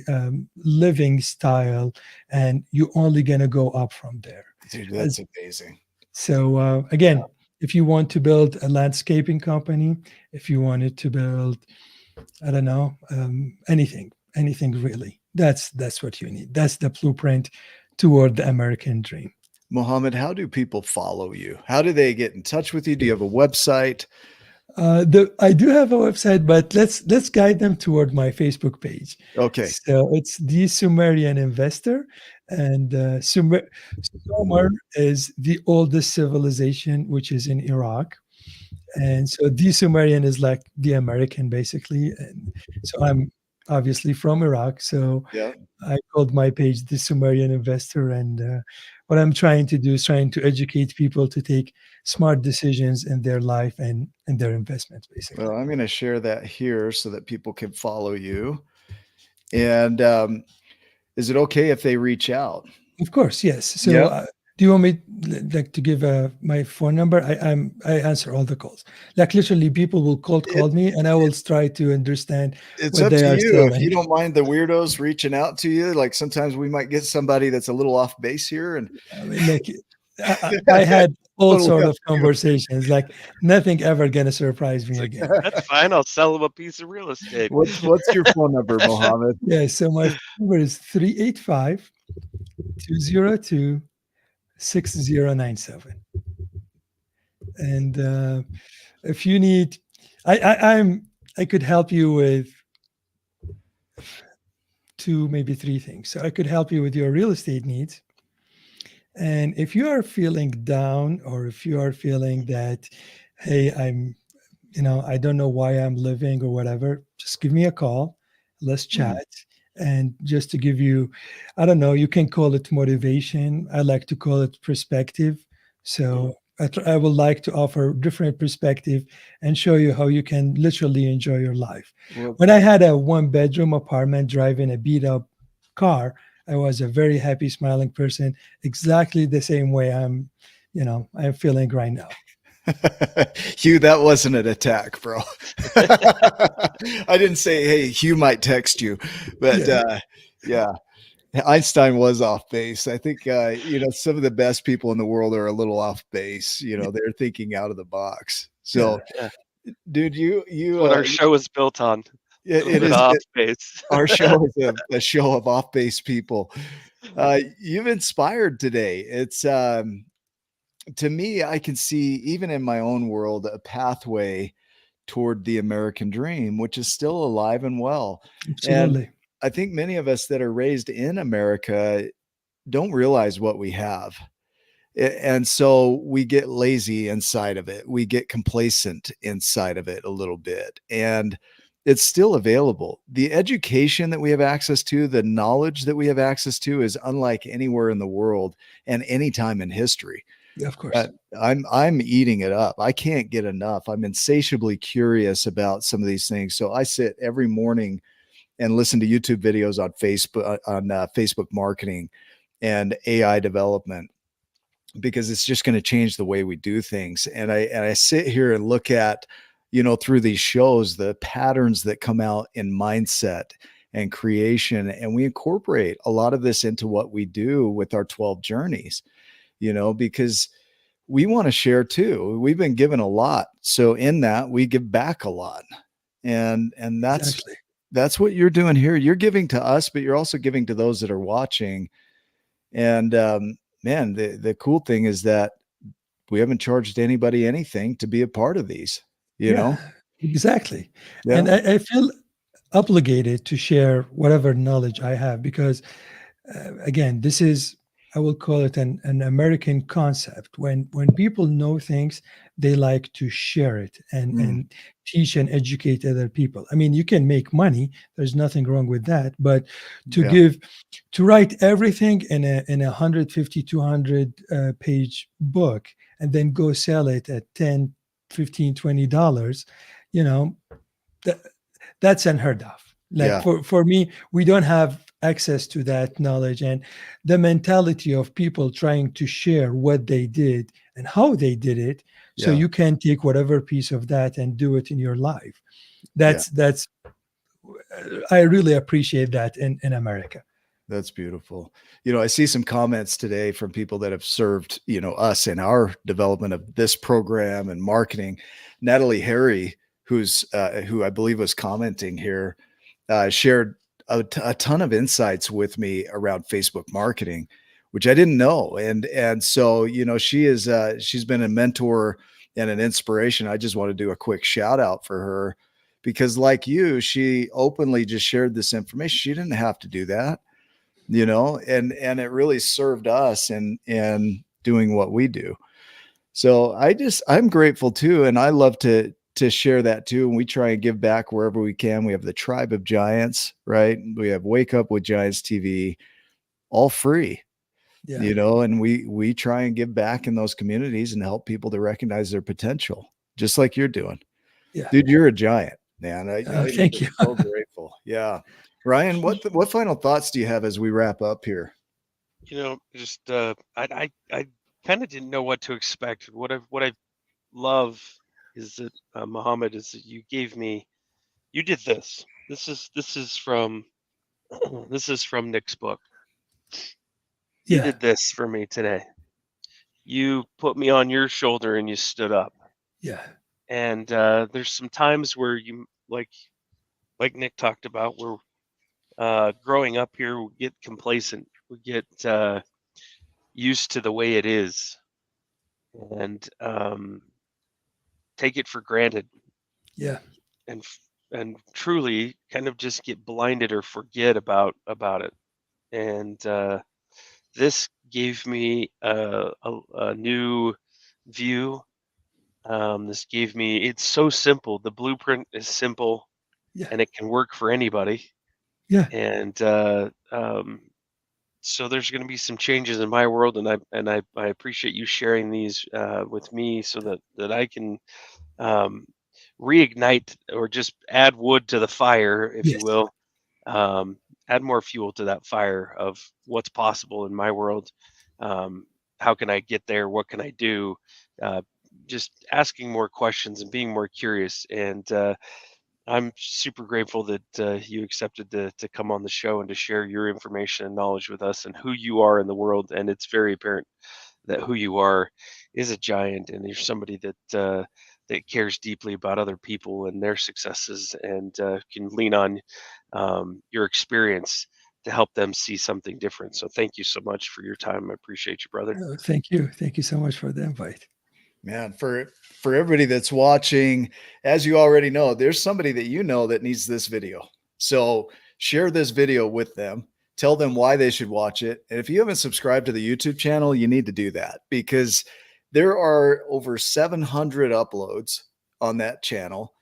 living style, and you're only gonna go up from there. Dude, As, that's amazing. so again, if you want to build a landscaping company, if you wanted to build, I don't know, anything really, that's what you need. That's the blueprint toward the American dream. Mohammed, how do people follow you? How do they get in touch with you? Do you have a website? I do have a website, but let's guide them toward my Facebook page. Okay. So it's the Sumerian Investor, and Sumer is the oldest civilization, which is in Iraq, and so the Sumerian is like the American, basically. And so I'm obviously from Iraq, so Yeah. I called my page the Sumerian Investor, and what I'm trying to do is trying to educate people to take smart decisions in their life and their investments, basically. Well, I'm going to share that here so that people can follow you. And is it okay if they reach out? Of course, yes. So, Yeah. do you want me like to give my phone number? I answer all the calls. Like literally, people will call me, and I will try to understand It's what up they to are you. If selling. you don't mind the weirdos reaching out to you, like sometimes we might get somebody that's a little off base here. And I mean, like I had all totally sort up of to you. conversations. Like nothing ever gonna surprise me It's like, again. that's fine. I'll sell them a piece of real estate. What's your phone number, Mohammed? Yeah. So my phone number is 385-202-6097. And if you need, I could help you with two, maybe three things. So I could help you with your real estate needs. And if you are feeling down, or if you are feeling that, hey, I don't know why I'm living or whatever, just give me a call. Let's Mm. chat. And just to give you, I don't know, you can call it motivation. I like to call it perspective. Mm. So I would like to offer different perspective and show you how you can literally enjoy your life. Well, When I had a one bedroom apartment driving a beat up car, I was a very happy, smiling person, exactly the same way I'm feeling right now. Hugh, that wasn't an attack, bro. I didn't say, hey, Hugh might text you, but Yeah. yeah, Einstein was off base. I think, some of the best people in the world are a little off base. They're thinking out of the box. Yeah. So, Yeah, dude, that's what our show is built on. A little it bit is, off base. our show is a show of off base people. You've inspired today. It's, to me, I can see, even in my own world, a pathway toward the American dream, which is still alive and well. And Absolutely. I think many of us that are raised in America don't realize what we have. And so we get lazy inside of it. We get complacent inside of it a little bit. And it's still available. The education that we have access to, the knowledge that we have access to is unlike anywhere in the world and any time in history. Yeah, of Uh, course. I'm eating it up. I can't get enough. I'm insatiably curious about some of these things. So I sit every morning and listen to YouTube videos on Facebook marketing and AI development, because it's just going to change the way we do things. And I sit here and look at, through these shows, the patterns that come out in mindset and creation, and we incorporate a lot of this into what we do with our 12 journeys, because we want to share too. We've been given a lot. So in that, we give back a lot. And Exactly. that's what you're doing here. You're giving to us, but you're also giving to those that are watching. And man, the cool thing is that we haven't charged anybody anything to be a part of these, you Yeah, know? exactly. Yeah. And I feel obligated to share whatever knowledge I have because, again, this is, I will call it an American concept. When people know things, they like to share it Mm, and teach and educate other people. I mean, you can make money. There's nothing wrong with that. But to yeah. give, to write everything in a 150, 200 page book and then go sell it at 10, 15, $20, you know, that, that's unheard of. Like Yeah. for me, we don't have access to that knowledge and the mentality of people trying to share what they did and how they did it. So Yeah. you can take whatever piece of that and do it in your life. Yeah. That's I really appreciate that in America. That's beautiful. I see some comments today from people that have served, us in our development of this program and marketing. Natalie Harry, who I believe was commenting here, shared a ton of insights with me around Facebook marketing, which I didn't know. And so, she's been a mentor and an inspiration. I just want to do a quick shout out for her because, like you, she openly just shared this information. She didn't have to do that, and it really served us in doing what we do. So I'm grateful too, and I love to share that too. And we try and give back wherever we can. We have the Tribe of Giants, right? We have Wake Up with Giants TV, all free, Yeah. and we try and give back in those communities and help people to recognize their potential, just like you're doing. Yeah. Dude, you're a giant, man. I'm Thank you. so grateful. Yeah. Ryan, what final thoughts do you have as we wrap up here? Just I kind of didn't know what to expect. What I love is that Mohammed, is that you did this. This is from this is from Nick's book. You Yeah. did this for me today. You put me on your shoulder and you stood up. Yeah. And there's some times where you like Nick talked about, where growing up here we get complacent, we get used to the way it is, and take it for granted, Yeah. and truly kind of just get blinded or forget about it. And this gave me a new view This gave me, it's so simple. The blueprint is simple Yeah. and it can work for anybody. Yeah. And so there's going to be some changes in my world, and I appreciate you sharing these with me so that I can um, reignite or just add wood to the fire, if you Yes. will, um, add more fuel to that fire of what's possible in my world. Um, how can I get there? What can I do? Uh, just asking more questions and being more curious. And I'm super grateful that you accepted to come on the show and to share your information and knowledge with us and who you are in the world. And it's very apparent that who you are is a giant, and you're somebody that cares deeply about other people and their successes, and can lean on your experience to help them see something different. So thank you so much for your time. I appreciate you, brother. Thank you. Thank you so much for the invite. Man, for everybody that's watching, as you already know, there's somebody that you know that needs this video. So share this video with them. Tell them why they should watch it. And if you haven't subscribed to the YouTube channel, you need to do that, because there are over 700 uploads on that channel,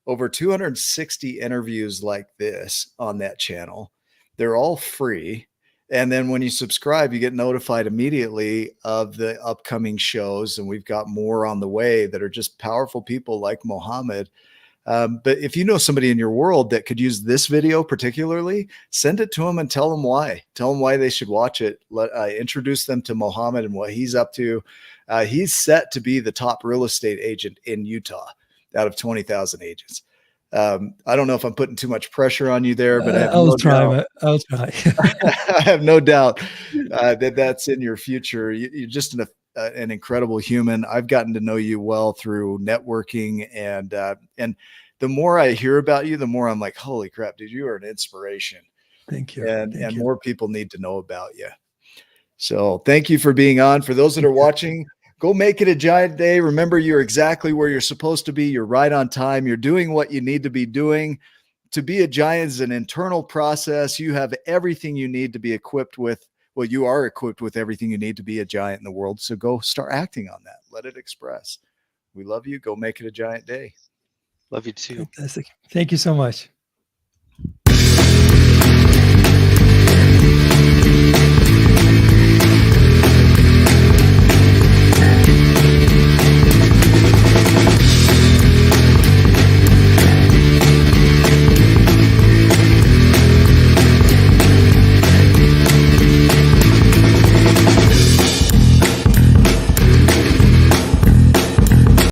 over 260 interviews like this on that channel. They're all free. And then when you subscribe, you get notified immediately of the upcoming shows. And we've got more on the way that are just powerful people like Mohammed. But if you know somebody in your world that could use this video particularly, send it to them and tell them why. Tell them why they should watch it. Introduce them to Mohammed and what he's up to. He's set to be the top real estate agent in Utah out of 20,000 agents. I don't know if I'm putting too much pressure on you there, but I have I'll no try. doubt. I'll try. I have no doubt that that's in your future. You're just an incredible human. I've gotten to know you well through networking, and the more I hear about you, the more I'm like, holy crap, dude, you are an inspiration. Thank you. And Thank you. more people need to know about you. So thank you for being on. For those that are watching, go make it a giant day. Remember, you're exactly where you're supposed to be. You're right on time. You're doing what you need to be doing. To be a giant is an internal process. You have everything you need to be equipped with. Well, you are equipped with everything you need to be a giant in the world. So go start acting on that. Let it express. We love you. Go make it a giant day. Love you too. Fantastic. Thank you so much.